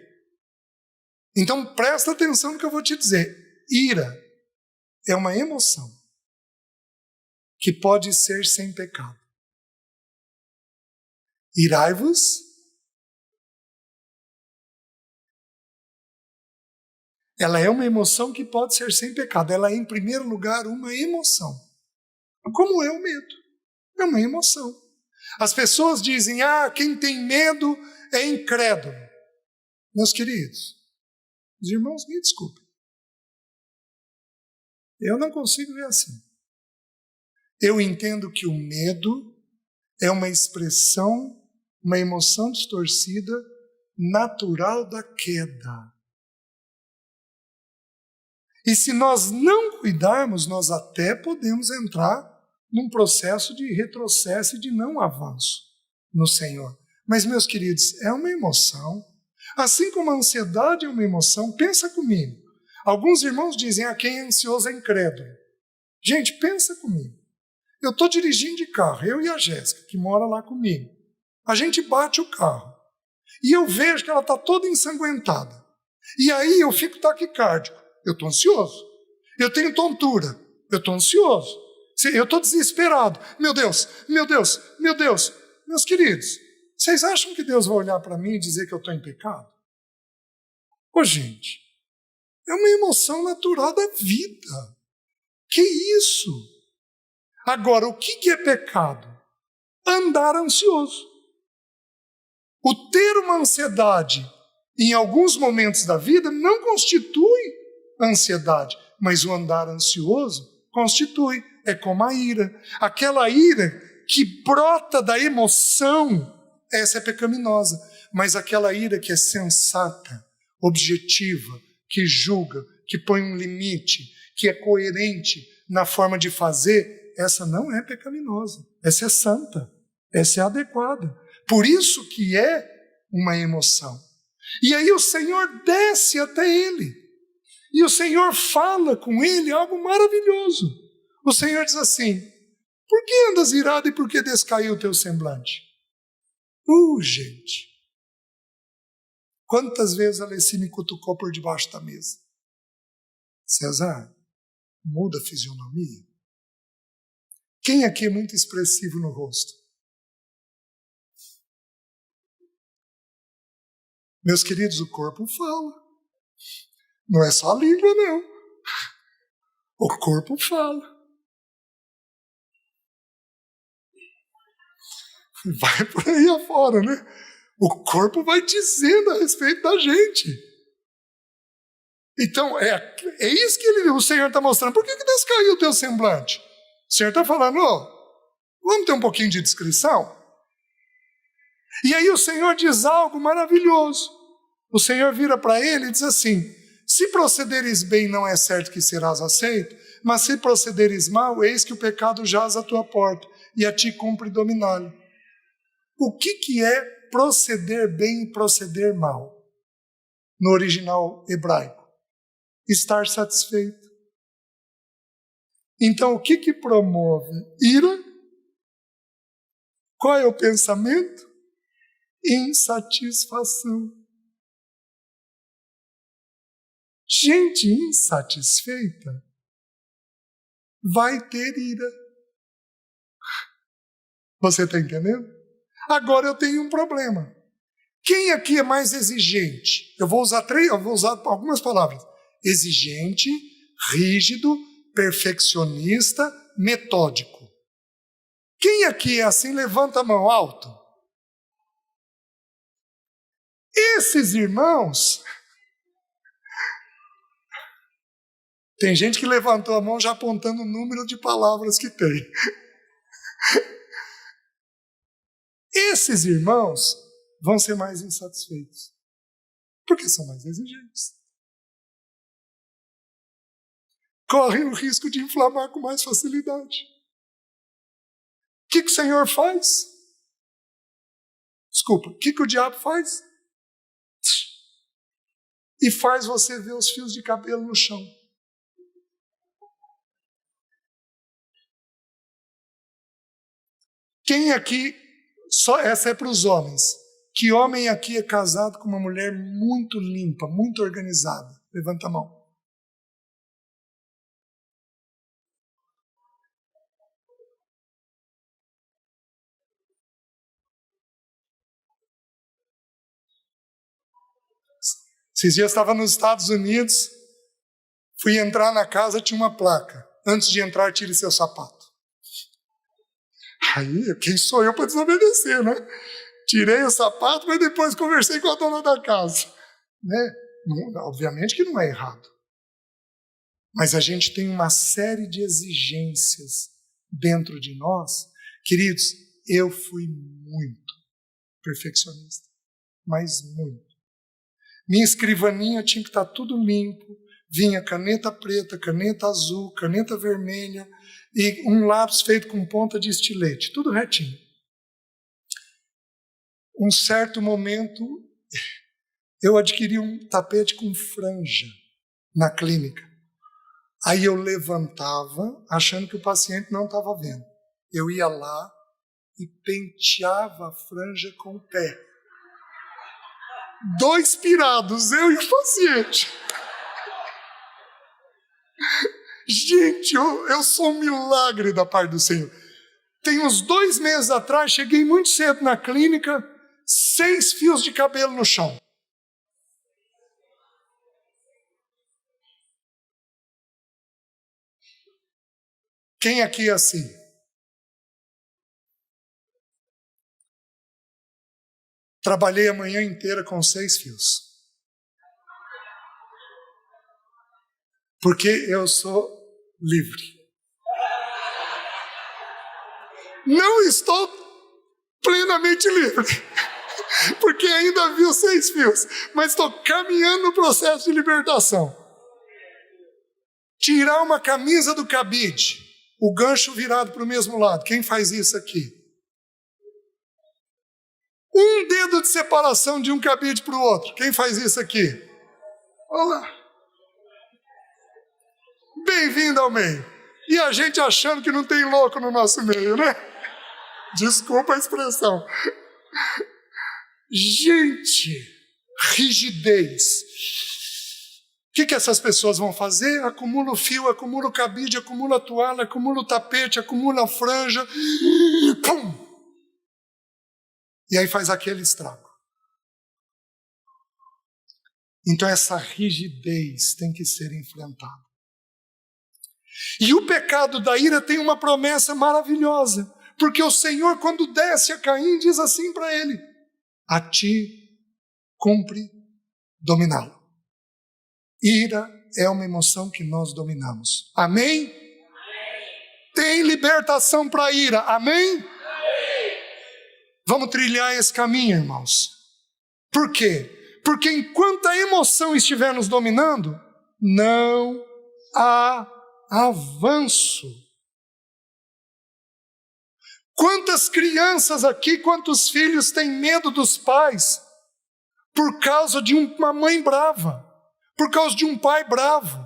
Então, presta atenção no que eu vou te dizer. Ira é uma emoção que pode ser sem pecado. Irai-vos. Ela é uma emoção que pode ser sem pecado. Ela é, em primeiro lugar, uma emoção. Como é o medo? É uma emoção. As pessoas dizem, quem tem medo é incrédulo. Meus queridos, os irmãos, me desculpem. Eu não consigo ver assim. Eu entendo que o medo é uma expressão, uma emoção distorcida, natural da queda. E se nós não cuidarmos, nós até podemos entrar num processo de retrocesso e de não avanço no Senhor. Mas, meus queridos, é uma emoção. Assim como a ansiedade é uma emoção, pensa comigo. Alguns irmãos dizem, quem é ansioso é incrédulo. Gente, pensa comigo. Eu estou dirigindo de carro, eu e a Jéssica, que mora lá comigo. A gente bate o carro. E eu vejo que ela está toda ensanguentada. E aí eu fico taquicárdico. Eu estou ansioso. Eu tenho tontura. Eu estou ansioso. Eu estou desesperado. Meu Deus, meu Deus, meu Deus. Meus queridos, vocês acham que Deus vai olhar para mim e dizer que eu estou em pecado? Ô, gente, é uma emoção natural da vida. Que isso? Agora, o que é pecado? Andar ansioso. O ter uma ansiedade em alguns momentos da vida não constitui ansiedade, mas o andar ansioso constitui. É como a ira. Aquela ira que brota da emoção, essa é pecaminosa. Mas aquela ira que é sensata, objetiva, que julga, que põe um limite, que é coerente na forma de fazer, essa não é pecaminosa. Essa é santa. Essa é adequada. Por isso que é uma emoção. E aí o Senhor desce até ele. E o Senhor fala com ele algo maravilhoso. O Senhor diz assim, por que andas irado e por que descaiu o teu semblante? Gente, quantas vezes a Alessi me cutucou por debaixo da mesa? César, muda a fisionomia. Quem aqui é muito expressivo no rosto? Meus queridos, o corpo fala. Não é só a língua, não. O corpo fala. Vai por aí afora, né? O corpo vai dizendo a respeito da gente. Então, é isso que o Senhor está mostrando. Por que descaiu o teu semblante? O Senhor está falando, vamos ter um pouquinho de discrição? E aí o Senhor diz algo maravilhoso. O Senhor vira para ele e diz assim, se procederes bem, não é certo que serás aceito, mas se procederes mal, eis que o pecado jaz à tua porta, e a ti cumpre dominá-lo. O que é proceder bem e proceder mal? No original hebraico. Estar satisfeito. Então, o que promove ira? Qual é o pensamento? Insatisfação. Gente insatisfeita vai ter ira. Você está entendendo? Agora eu tenho um problema. Quem aqui é mais exigente? Eu vou usar algumas palavras. Exigente, rígido, perfeccionista, metódico. Quem aqui é assim, levanta a mão alto. Esses irmãos Tem gente que levantou a mão já apontando o número de palavras que tem. Esses irmãos vão ser mais insatisfeitos, porque são mais exigentes. Correm o risco de inflamar com mais facilidade. O que o Senhor faz? Desculpa, o que o diabo faz? E faz você ver os fios de cabelo no chão. Quem aqui, só essa é para os homens, que homem aqui é casado com uma mulher muito limpa, muito organizada? Levanta a mão. Esses dias eu estava nos Estados Unidos, fui entrar na casa, tinha uma placa: antes de entrar, tire seu sapato. Aí, quem sou eu para desobedecer, né? Tirei o sapato, mas depois conversei com a dona da casa. Né? Obviamente que não é errado. Mas a gente tem uma série de exigências dentro de nós. Queridos, eu fui muito perfeccionista, mas muito. Minha escrivaninha tinha que estar tudo limpo, vinha caneta preta, caneta azul, caneta vermelha e um lápis feito com ponta de estilete, tudo retinho. Um certo momento, eu adquiri um tapete com franja na clínica. Aí eu levantava, achando que o paciente não estava vendo. Eu ia lá e penteava a franja com o pé. 2 pirados, eu e o paciente. Gente, eu sou um milagre da parte do Senhor. Tem uns 2 meses atrás, cheguei muito cedo na clínica, 6 fios de cabelo no chão. Quem aqui é assim? Trabalhei a manhã inteira com 6 fios. Porque eu sou livre. Não estou plenamente livre, porque ainda vi os 6 fios, mas estou caminhando no processo de libertação. Tirar uma camisa do cabide, o gancho virado para o mesmo lado. Quem faz isso aqui? Um dedo de separação de um cabide para o outro. Quem faz isso aqui? Olá. Bem-vindo ao meio. E a gente achando que não tem louco no nosso meio, né? Desculpa a expressão. Gente, rigidez. O que essas pessoas vão fazer? Acumula o fio, acumula o cabide, acumula a toalha, acumula o tapete, acumula a franja. Pum! E aí faz aquele estrago. Então essa rigidez tem que ser enfrentada. E o pecado da ira tem uma promessa maravilhosa, porque o Senhor, quando desce a Caim, diz assim para ele: a ti cumpre dominá-lo. Ira é uma emoção que nós dominamos. Amém? Amém. Tem libertação para a ira. Amém? Amém? Vamos trilhar esse caminho, irmãos. Por quê? Porque enquanto a emoção estiver nos dominando, não há avanço. Quantas crianças aqui, quantos filhos têm medo dos pais por causa de uma mãe brava, por causa de um pai bravo,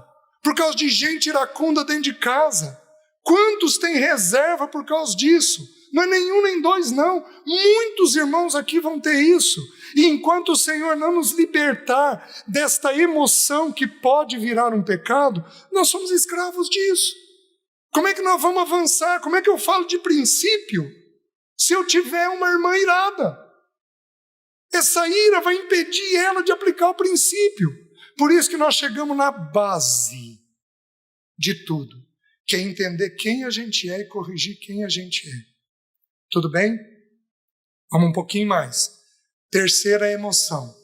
por causa de gente iracunda dentro de casa? Quantos têm reserva por causa disso? Não é nenhum nem 2, não. Muitos irmãos aqui vão ter isso. E enquanto o Senhor não nos libertar desta emoção que pode virar um pecado, nós somos escravos disso. Como é que nós vamos avançar? Como é que eu falo de princípio se eu tiver uma irmã irada? Essa ira vai impedir ela de aplicar o princípio. Por isso que nós chegamos na base de tudo, que é entender quem a gente é e corrigir quem a gente é. Tudo bem? Vamos um pouquinho mais. Terceira emoção,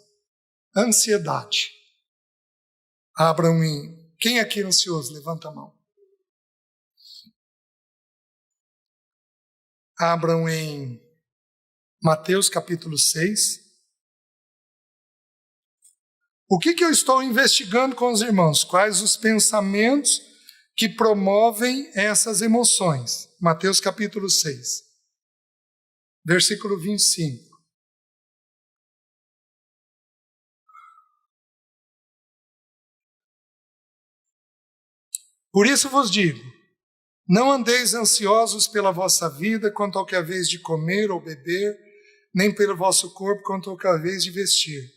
ansiedade. Abram em Quem aqui é ansioso? Levanta a mão. Abram em Mateus capítulo 6. O que eu estou investigando com os irmãos? Quais os pensamentos que promovem essas emoções? Mateus capítulo 6, versículo 25. Por isso vos digo, não andeis ansiosos pela vossa vida quanto ao que haveis de comer ou beber, nem pelo vosso corpo quanto ao que haveis de vestir.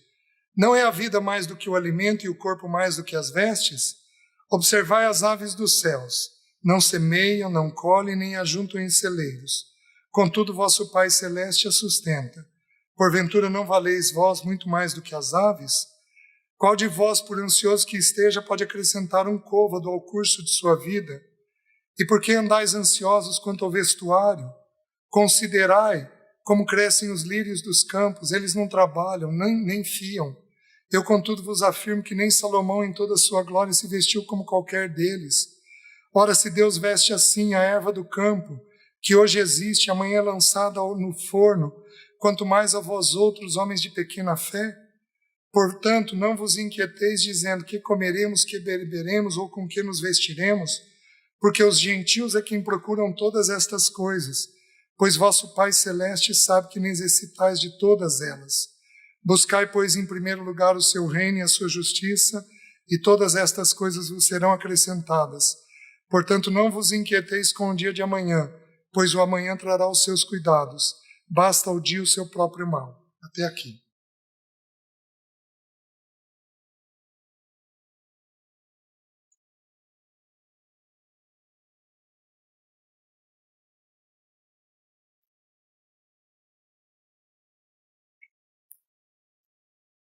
Não é a vida mais do que o alimento e o corpo mais do que as vestes? Observai as aves dos céus. Não semeiam, não colhem, nem ajuntam em celeiros. Contudo, vosso Pai Celeste a sustenta. Porventura não valeis vós muito mais do que as aves? Qual de vós, por ansioso que esteja, pode acrescentar um côvado ao curso de sua vida? E por que andais ansiosos quanto ao vestuário? Considerai como crescem os lírios dos campos, eles não trabalham, nem fiam. Eu, contudo, vos afirmo que nem Salomão em toda a sua glória se vestiu como qualquer deles. Ora, se Deus veste assim a erva do campo, que hoje existe, amanhã é lançada no forno, quanto mais a vós outros, homens de pequena fé? Portanto, não vos inquieteis dizendo que comeremos, que beberemos ou com que nos vestiremos, porque os gentios é quem procuram todas estas coisas, pois vosso Pai Celeste sabe que necessitais de todas elas. Buscai, pois, em primeiro lugar o seu reino e a sua justiça, e todas estas coisas vos serão acrescentadas. Portanto, não vos inquieteis com o dia de amanhã, pois o amanhã trará os seus cuidados. Basta ao dia o seu próprio mal. Até aqui.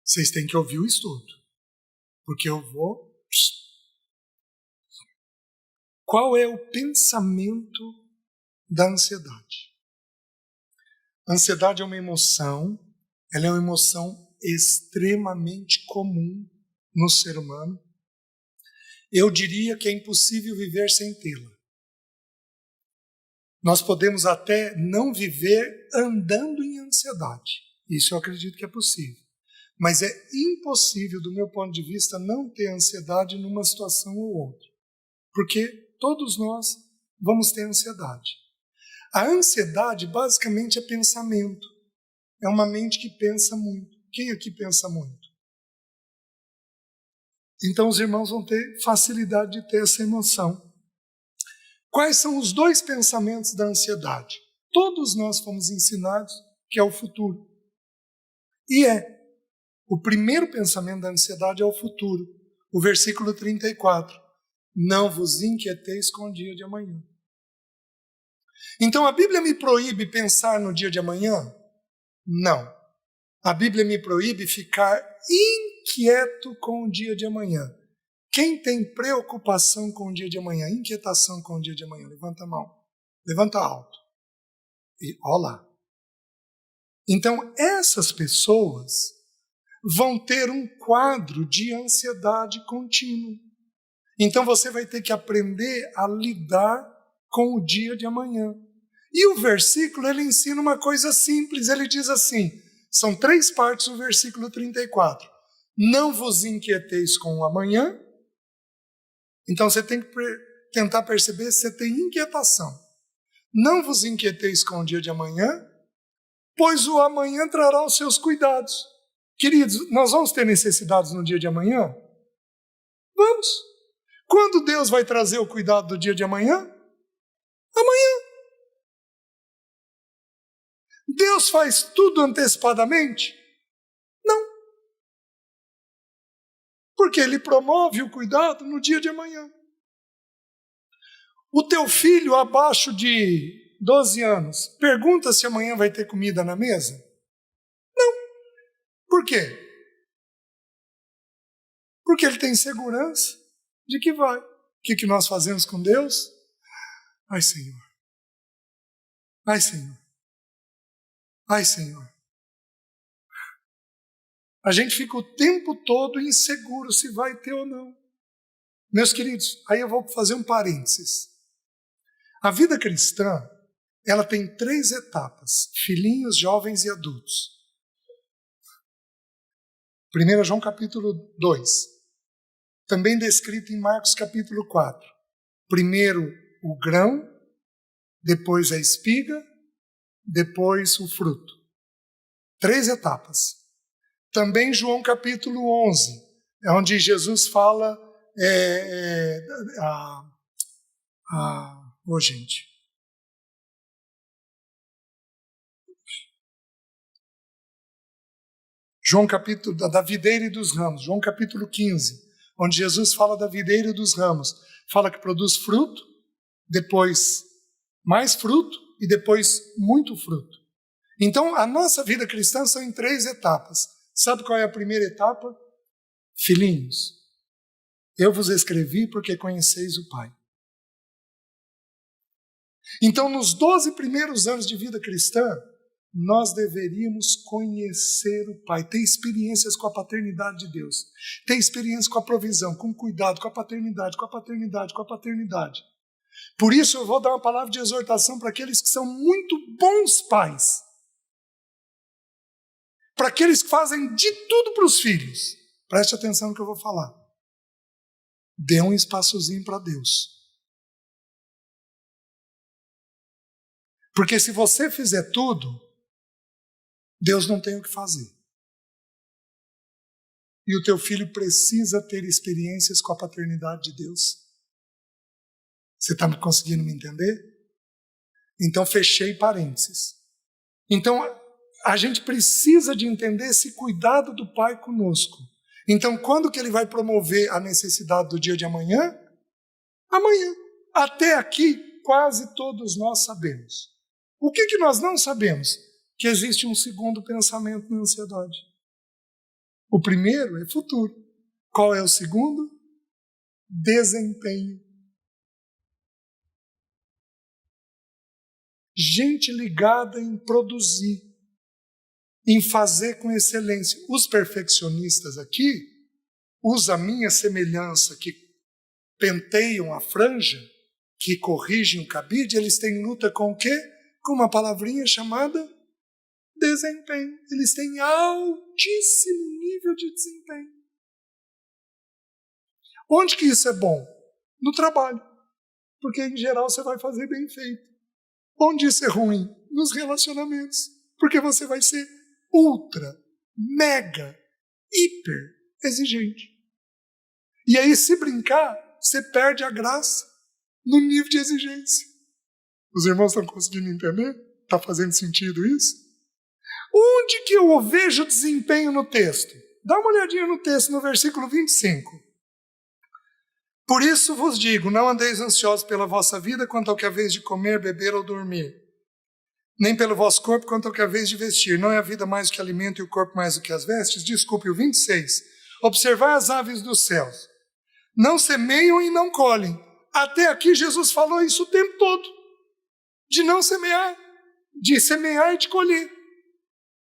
Vocês têm que ouvir o estudo, porque eu vou... Qual é o pensamento da ansiedade? A ansiedade é uma emoção, ela é uma emoção extremamente comum no ser humano. Eu diria que é impossível viver sem tê-la. Nós podemos até não viver andando em ansiedade. Isso eu acredito que é possível. Mas é impossível, do meu ponto de vista, não ter ansiedade numa situação ou outra. Porque todos nós vamos ter ansiedade. A ansiedade basicamente é pensamento. É uma mente que pensa muito. Quem aqui pensa muito? Então os irmãos vão ter facilidade de ter essa emoção. Quais são os dois pensamentos da ansiedade? Todos nós fomos ensinados que é o futuro. E o primeiro pensamento da ansiedade é o futuro. O versículo 34. Não vos inquieteis com o dia de amanhã. Então a Bíblia me proíbe pensar no dia de amanhã? Não. A Bíblia me proíbe ficar inquieto com o dia de amanhã. Quem tem preocupação com o dia de amanhã, inquietação com o dia de amanhã? Levanta a mão. Levanta alto. E olha lá. Então essas pessoas vão ter um quadro de ansiedade contínua. Então você vai ter que aprender a lidar com o dia de amanhã. E o versículo, ele ensina uma coisa simples. Ele diz assim, são 3 partes do versículo 34. Não vos inquieteis com o amanhã. Então você tem que tentar perceber se você tem inquietação. Não vos inquieteis com o dia de amanhã, pois o amanhã trará os seus cuidados. Queridos, nós vamos ter necessidades no dia de amanhã? Vamos. Quando Deus vai trazer o cuidado do dia de amanhã? Amanhã. Deus faz tudo antecipadamente? Não. Porque Ele promove o cuidado no dia de amanhã. O teu filho abaixo de 12 anos pergunta se amanhã vai ter comida na mesa? Não. Por quê? Porque ele tem segurança de que vai. O que nós fazemos com Deus? Ai, Senhor. Ai, Senhor. Ai, Senhor. A gente fica o tempo todo inseguro se vai ter ou não. Meus queridos, aí eu vou fazer um parênteses. A vida cristã, ela tem 3 etapas: filhinhos, jovens e adultos. 1 João capítulo 2, também descrito em Marcos capítulo 4. Primeiro o grão, depois a espiga, depois o fruto. 3 etapas. Também João capítulo 11, é onde Jesus fala... gente. João capítulo da videira e dos ramos, João capítulo 15, onde Jesus fala da videira e dos ramos. Fala que produz fruto, depois mais fruto e depois muito fruto. Então, a nossa vida cristã são em 3 etapas. Sabe qual é a primeira etapa? Filhinhos, eu vos escrevi porque conheceis o Pai. Então, nos 12 primeiros anos de vida cristã, nós deveríamos conhecer o Pai, ter experiências com a paternidade de Deus, ter experiências com a provisão, com o cuidado, com a paternidade, com a paternidade, com a paternidade. Por isso eu vou dar uma palavra de exortação para aqueles que são muito bons pais, para aqueles que fazem de tudo para os filhos. Preste atenção no que eu vou falar. Dê um espaçozinho para Deus. Porque se você fizer tudo, Deus não tem o que fazer. E o teu filho precisa ter experiências com a paternidade de Deus. Você está conseguindo me entender? Então, fechei parênteses. Então, a gente precisa de entender esse cuidado do Pai conosco. Então, quando que ele vai promover a necessidade do dia de amanhã? Amanhã. Até aqui, quase todos nós sabemos. O que nós não sabemos? Que existe um segundo pensamento na ansiedade. O primeiro é futuro. Qual é o segundo? Desempenho. Gente ligada em produzir, em fazer com excelência. Os perfeccionistas aqui usam a minha semelhança, que penteiam a franja, que corrigem o cabide, eles têm luta com o quê? Com uma palavrinha chamada desempenho. Eles têm altíssimo nível de desempenho. Onde que isso é bom? No trabalho. Porque, em geral, você vai fazer bem feito. Onde isso é ruim? Nos relacionamentos. Porque você vai ser ultra, mega, hiper exigente. E aí, se brincar, você perde a graça no nível de exigência. Os irmãos estão conseguindo entender? Está fazendo sentido isso? Onde que eu vejo desempenho no texto? Dá uma olhadinha no texto, no versículo 25. Por isso vos digo, não andeis ansiosos pela vossa vida quanto ao que é vez de comer, beber ou dormir, nem pelo vosso corpo quanto ao que é vez de vestir. Não é a vida mais do que alimento e o corpo mais do que as vestes? Desculpe, o 26. Observai as aves dos céus. Não semeiam e não colhem. Até aqui Jesus falou isso o tempo todo. De não semear, de semear e de colher.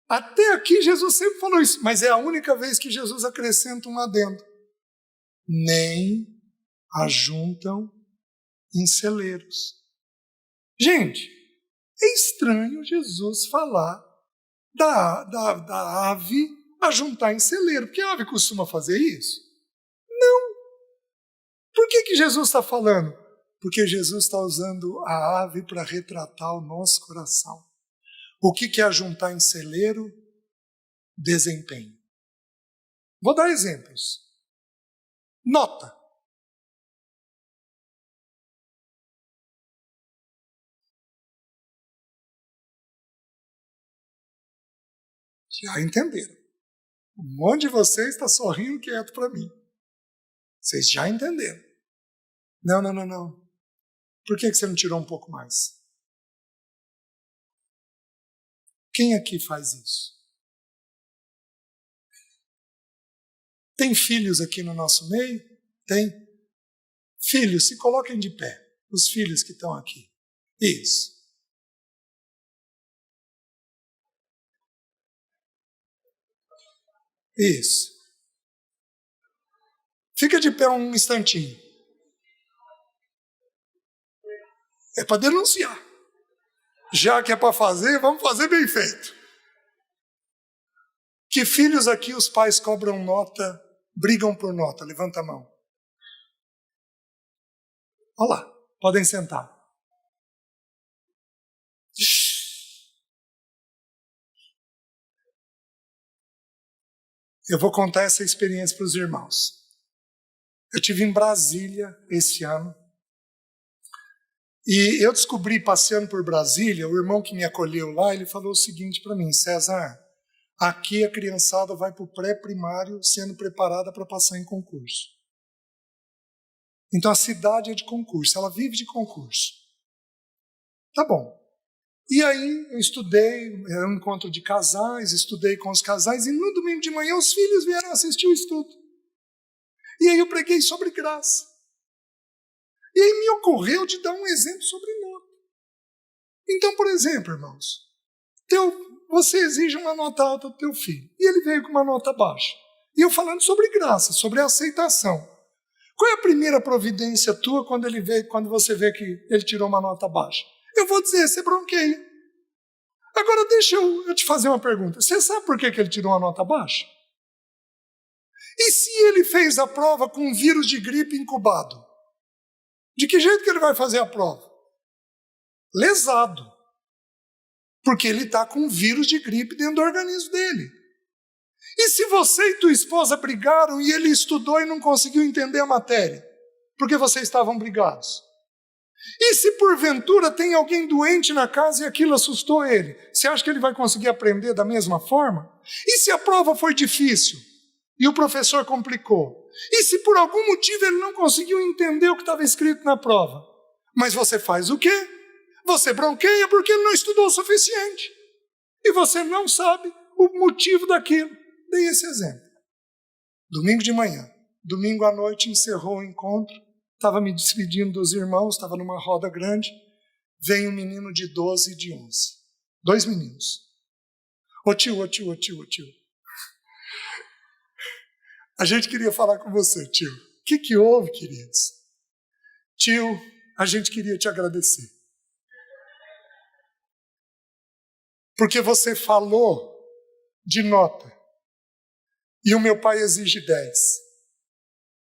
Até aqui Jesus sempre falou isso, mas é a única vez que Jesus acrescenta um adendo. Nem ajuntam em celeiros. Gente, é estranho Jesus falar da ave ajuntar em celeiro, porque a ave costuma fazer isso? Não. Por que Jesus está falando? Porque Jesus está usando a ave para retratar o nosso coração. O que é ajuntar em celeiro? Desempenho. Vou dar exemplos. Nota. Já entenderam. Um monte de vocês está sorrindo quieto para mim. Vocês já entenderam. Não. Por que você não tirou um pouco mais? Quem aqui faz isso? Tem filhos aqui no nosso meio? Tem? Filhos, se coloquem de pé. Os filhos que estão aqui. Isso. Isso. Fica de pé um instantinho. É para denunciar. Já que é para fazer, vamos fazer bem feito. Que filhos aqui os pais cobram nota, brigam por nota? Levanta a mão. Olha lá, podem sentar. Eu vou contar essa experiência para os irmãos. Eu estive em Brasília esse ano. E eu descobri, passeando por Brasília, o irmão que me acolheu lá, ele falou o seguinte para mim: César, aqui a criançada vai para o pré-primário sendo preparada para passar em concurso. Então a cidade é de concurso, ela vive de concurso. Tá bom. E aí eu estudei, era um encontro de casais, estudei com os casais, e no domingo de manhã os filhos vieram assistir o estudo. E aí eu preguei sobre graça. E aí me ocorreu de dar um exemplo sobre nota. Então, por exemplo, irmãos, você exige uma nota alta do teu filho, e ele veio com uma nota baixa. E eu falando sobre graça, sobre aceitação. Qual é a primeira providência tua quando você vê que ele tirou uma nota baixa? Eu vou dizer, você bronqueia. Agora deixa eu te fazer uma pergunta. Você sabe por que ele tirou uma nota baixa? E se ele fez a prova com um vírus de gripe incubado? De que jeito que ele vai fazer a prova? Lesado. Porque ele está com um vírus de gripe dentro do organismo dele. E se você e tua esposa brigaram e ele estudou e não conseguiu entender a matéria? Porque vocês estavam brigados? E se porventura tem alguém doente na casa e aquilo assustou ele? Você acha que ele vai conseguir aprender da mesma forma? E se a prova foi difícil e o professor complicou? E se por algum motivo ele não conseguiu entender o que estava escrito na prova? Mas você faz o quê? Você bronqueia porque ele não estudou o suficiente. E você não sabe o motivo daquilo. Dei esse exemplo. Domingo de manhã, domingo à noite encerrou o encontro. Estava me despedindo dos irmãos, estava numa roda grande. Vem um menino de 12 e de 11. 2 meninos. Ô tio. A gente queria falar com você, tio. O que houve, queridos? Tio, a gente queria te agradecer. Porque você falou de nota. E o meu pai exige 10.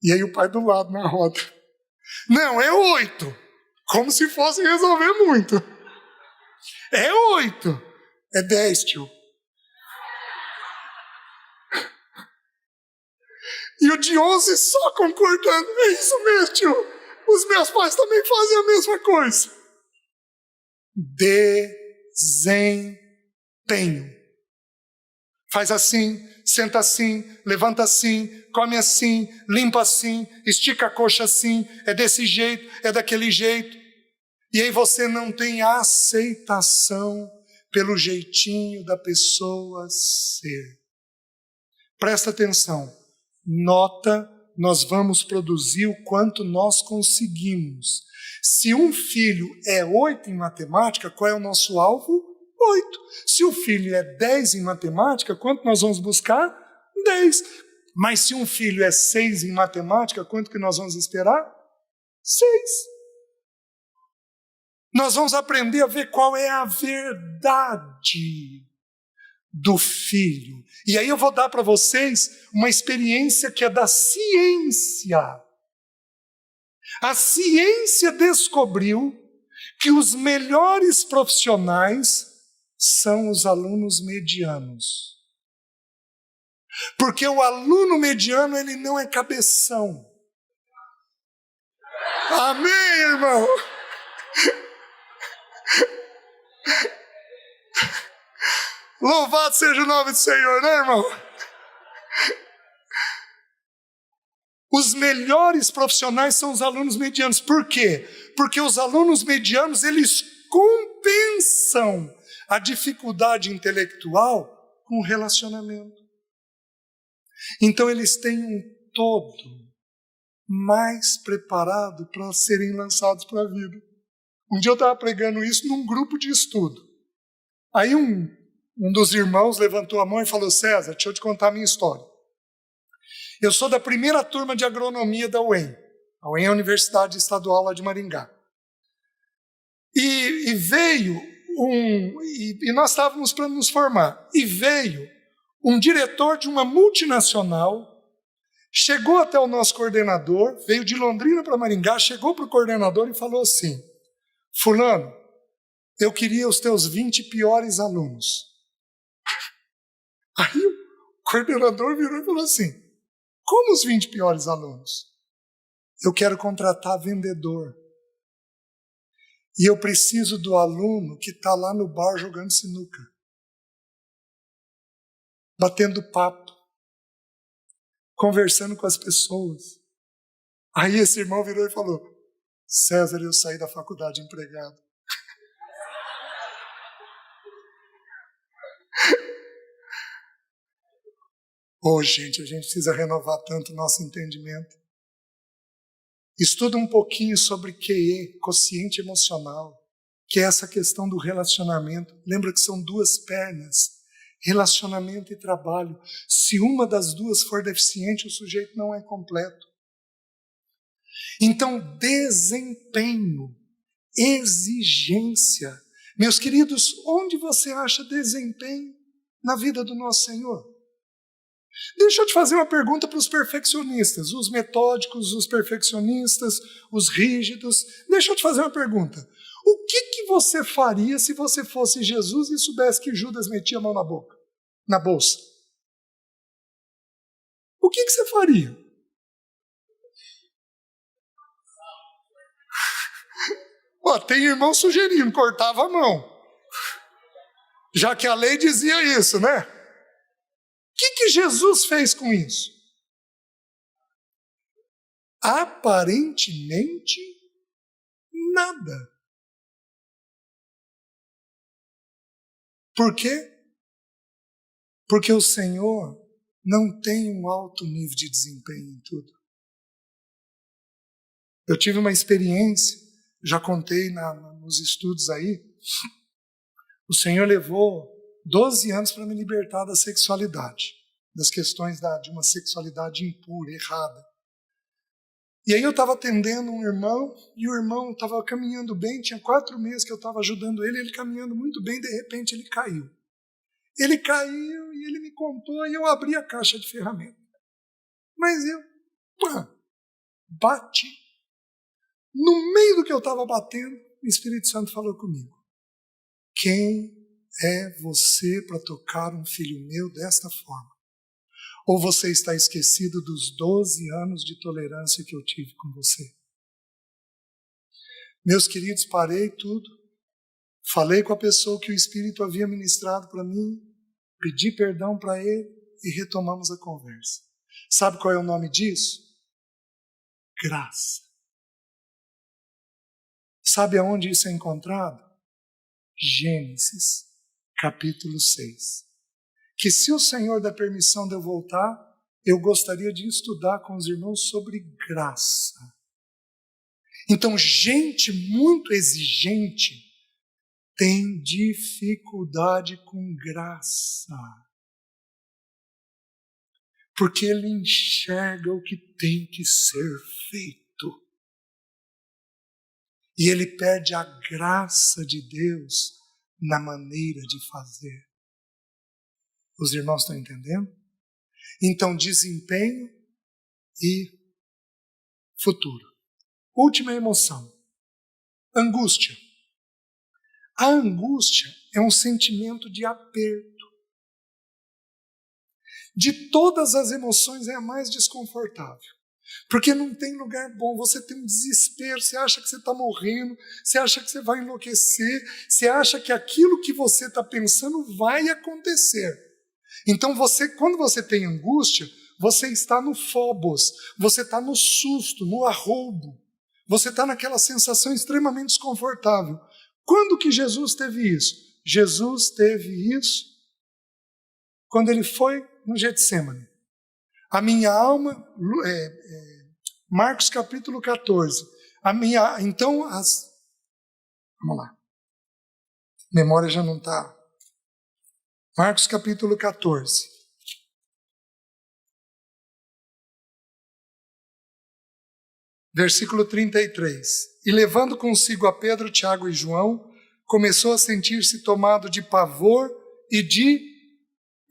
E aí o pai do lado na roda. Não, é 8. Como se fosse resolver muito. É 8. É 10, tio. E o de 11 só concordando. É isso mesmo, tio. Os meus pais também fazem a mesma coisa. Desempenho. Faz assim, senta assim, levanta assim, come assim, limpa assim, estica a coxa assim, é desse jeito, é daquele jeito. E aí você não tem aceitação pelo jeitinho da pessoa ser. Presta atenção, nota, nós vamos produzir o quanto nós conseguimos. Se um filho é 8 em matemática, qual é o nosso alvo? 8. Se o filho é 10 em matemática, quanto nós vamos buscar? 10. Mas se um filho é 6 em matemática, quanto que nós vamos esperar? 6. Nós vamos aprender a ver qual é a verdade do filho. E aí eu vou dar para vocês uma experiência que é da ciência. A ciência descobriu que os melhores profissionais são os alunos medianos. Porque o aluno mediano, ele não é cabeção. Amém, irmão? Louvado seja o nome do Senhor, né, irmão? Os melhores profissionais são os alunos medianos. Por quê? Porque os alunos medianos, eles compensam a dificuldade intelectual com o relacionamento. Então eles têm um todo mais preparado para serem lançados para a vida. Um dia eu estava pregando isso num grupo de estudo. Aí um dos irmãos levantou a mão e falou: César, deixa eu te contar a minha história. Eu sou da primeira turma de agronomia da UEM. A UEM é a Universidade Estadual lá de Maringá. E veio e nós estávamos para nos formar. E veio um diretor de uma multinacional, chegou até o nosso coordenador, veio de Londrina para Maringá, chegou para o coordenador e falou assim: fulano, eu queria os teus 20 piores alunos. Aí o coordenador virou e falou assim: como os 20 piores alunos? Eu quero contratar vendedor. E eu preciso do aluno que está lá no bar jogando sinuca, batendo papo, conversando com as pessoas. Aí esse irmão virou e falou: César, eu saí da faculdade empregado. Gente, a gente precisa renovar tanto o nosso entendimento. Estuda um pouquinho sobre QE, quociente emocional, que é essa questão do relacionamento. Lembra que são duas pernas, relacionamento e trabalho. Se uma das duas for deficiente, o sujeito não é completo. Então, desempenho, exigência. Meus queridos, onde você acha desempenho na vida do nosso Senhor? Deixa eu te fazer uma pergunta para os perfeccionistas, os metódicos, os perfeccionistas, os rígidos. Deixa eu te fazer uma pergunta. O que você faria se você fosse Jesus e soubesse que Judas metia a mão na boca, na bolsa? O que você faria? Tem irmão sugerindo, cortava a mão. Já que a lei dizia isso, né? O que Jesus fez com isso? Aparentemente, nada. Por quê? Porque o Senhor não tem um alto nível de desempenho em tudo. Eu tive uma experiência, já contei nos estudos aí, o Senhor levou 12 anos para me libertar da sexualidade, das questões de uma sexualidade impura, errada. E aí eu estava atendendo um irmão, e o irmão estava caminhando bem, tinha 4 meses que eu estava ajudando ele caminhando muito bem, de repente ele caiu. Ele caiu e ele me contou, e eu abri a caixa de ferramentas. Mas eu, bati. No meio do que eu estava batendo, o Espírito Santo falou comigo: quem é você para tocar um filho meu desta forma? Ou você está esquecido dos 12 anos de tolerância que eu tive com você? Meus queridos, parei tudo, falei com a pessoa que o Espírito havia ministrado para mim, pedi perdão para ele e retomamos a conversa. Sabe qual é o nome disso? Graça. Sabe aonde isso é encontrado? Gênesis, capítulo 6. Que se o Senhor der permissão de eu voltar, eu gostaria de estudar com os irmãos sobre graça. Então, gente muito exigente tem dificuldade com graça. Porque ele enxerga o que tem que ser feito. E ele perde a graça de Deus na maneira de fazer. Os irmãos estão entendendo? Então, desempenho e futuro. Última emoção. Angústia. A angústia é um sentimento de aperto. De todas as emoções é a mais desconfortável. Porque não tem lugar bom, você tem um desespero, você acha que você está morrendo, você acha que você vai enlouquecer, você acha que aquilo que você está pensando vai acontecer. Então, quando você tem angústia, você está no phobos, você está no susto, no arroubo, você está naquela sensação extremamente desconfortável. Quando que Jesus teve isso? Jesus teve isso quando ele foi no Getsemane. A minha alma, Marcos capítulo 14. Vamos lá. Memória já não está. Marcos capítulo 14. Versículo 33. E levando consigo a Pedro, Tiago e João, começou a sentir-se tomado de pavor e de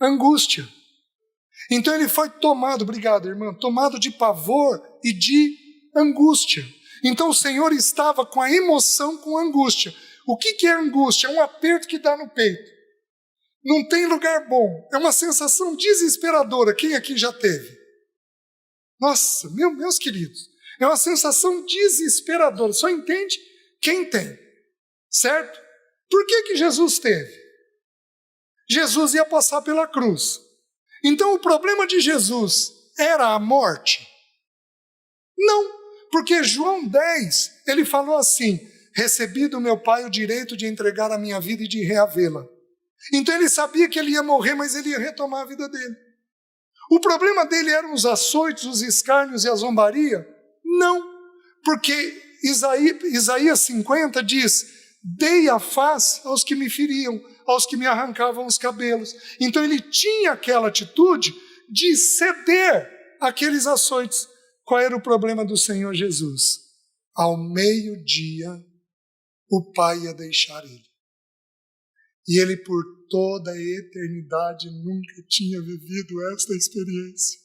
angústia. Então ele foi tomado, obrigado irmã, tomado de pavor e de angústia. Então o Senhor estava com a emoção com angústia. O que é angústia? É um aperto que dá no peito. Não tem lugar bom. É uma sensação desesperadora. Quem aqui já teve? Nossa, meus queridos, é uma sensação desesperadora. Só entende quem tem, certo? Por que Jesus teve? Jesus ia passar pela cruz. Então o problema de Jesus era a morte? Não, porque João 10, ele falou assim: recebi do meu Pai o direito de entregar a minha vida e de reavê-la. Então ele sabia que ele ia morrer, mas ele ia retomar a vida dele. O problema dele eram os açoites, os escárnios e a zombaria? Não, porque Isaías 50 diz: dei a face aos que me feriam, aos que me arrancavam os cabelos. Então ele tinha aquela atitude de ceder àqueles açoites. Qual era o problema do Senhor Jesus? Ao meio-dia, o Pai ia deixar ele. E ele, por toda a eternidade, nunca tinha vivido esta experiência.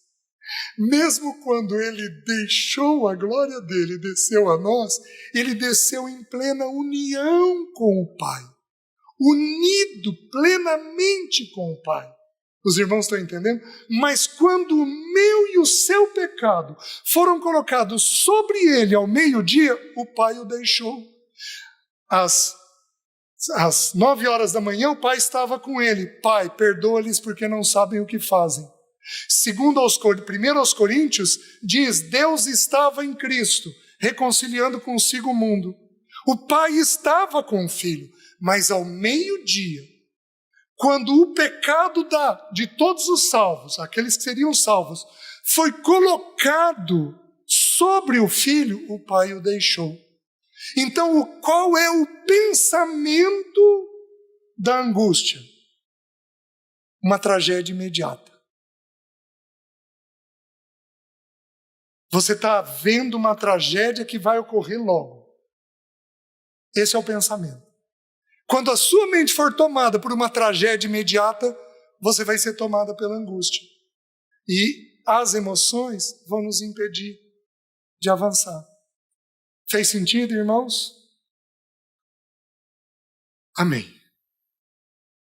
Mesmo quando ele deixou a glória dele e desceu a nós, ele desceu em plena união com o Pai. Unido plenamente com o Pai. Os irmãos estão entendendo? Mas quando o meu e o seu pecado foram colocados sobre ele ao meio-dia, o Pai o deixou. Às 9 horas da manhã, o Pai estava com ele. Pai, perdoa-lhes porque não sabem o que fazem. Segundo 1 aos Coríntios, diz: Deus estava em Cristo, reconciliando consigo o mundo. O Pai estava com o Filho, mas ao meio-dia, quando o pecado de todos os salvos, aqueles que seriam salvos, foi colocado sobre o Filho, o Pai o deixou. Então, qual é o pensamento da angústia? Uma tragédia imediata. Você está vendo uma tragédia que vai ocorrer logo. Esse é o pensamento. Quando a sua mente for tomada por uma tragédia imediata, você vai ser tomada pela angústia. E as emoções vão nos impedir de avançar. Fez sentido, irmãos? Amém.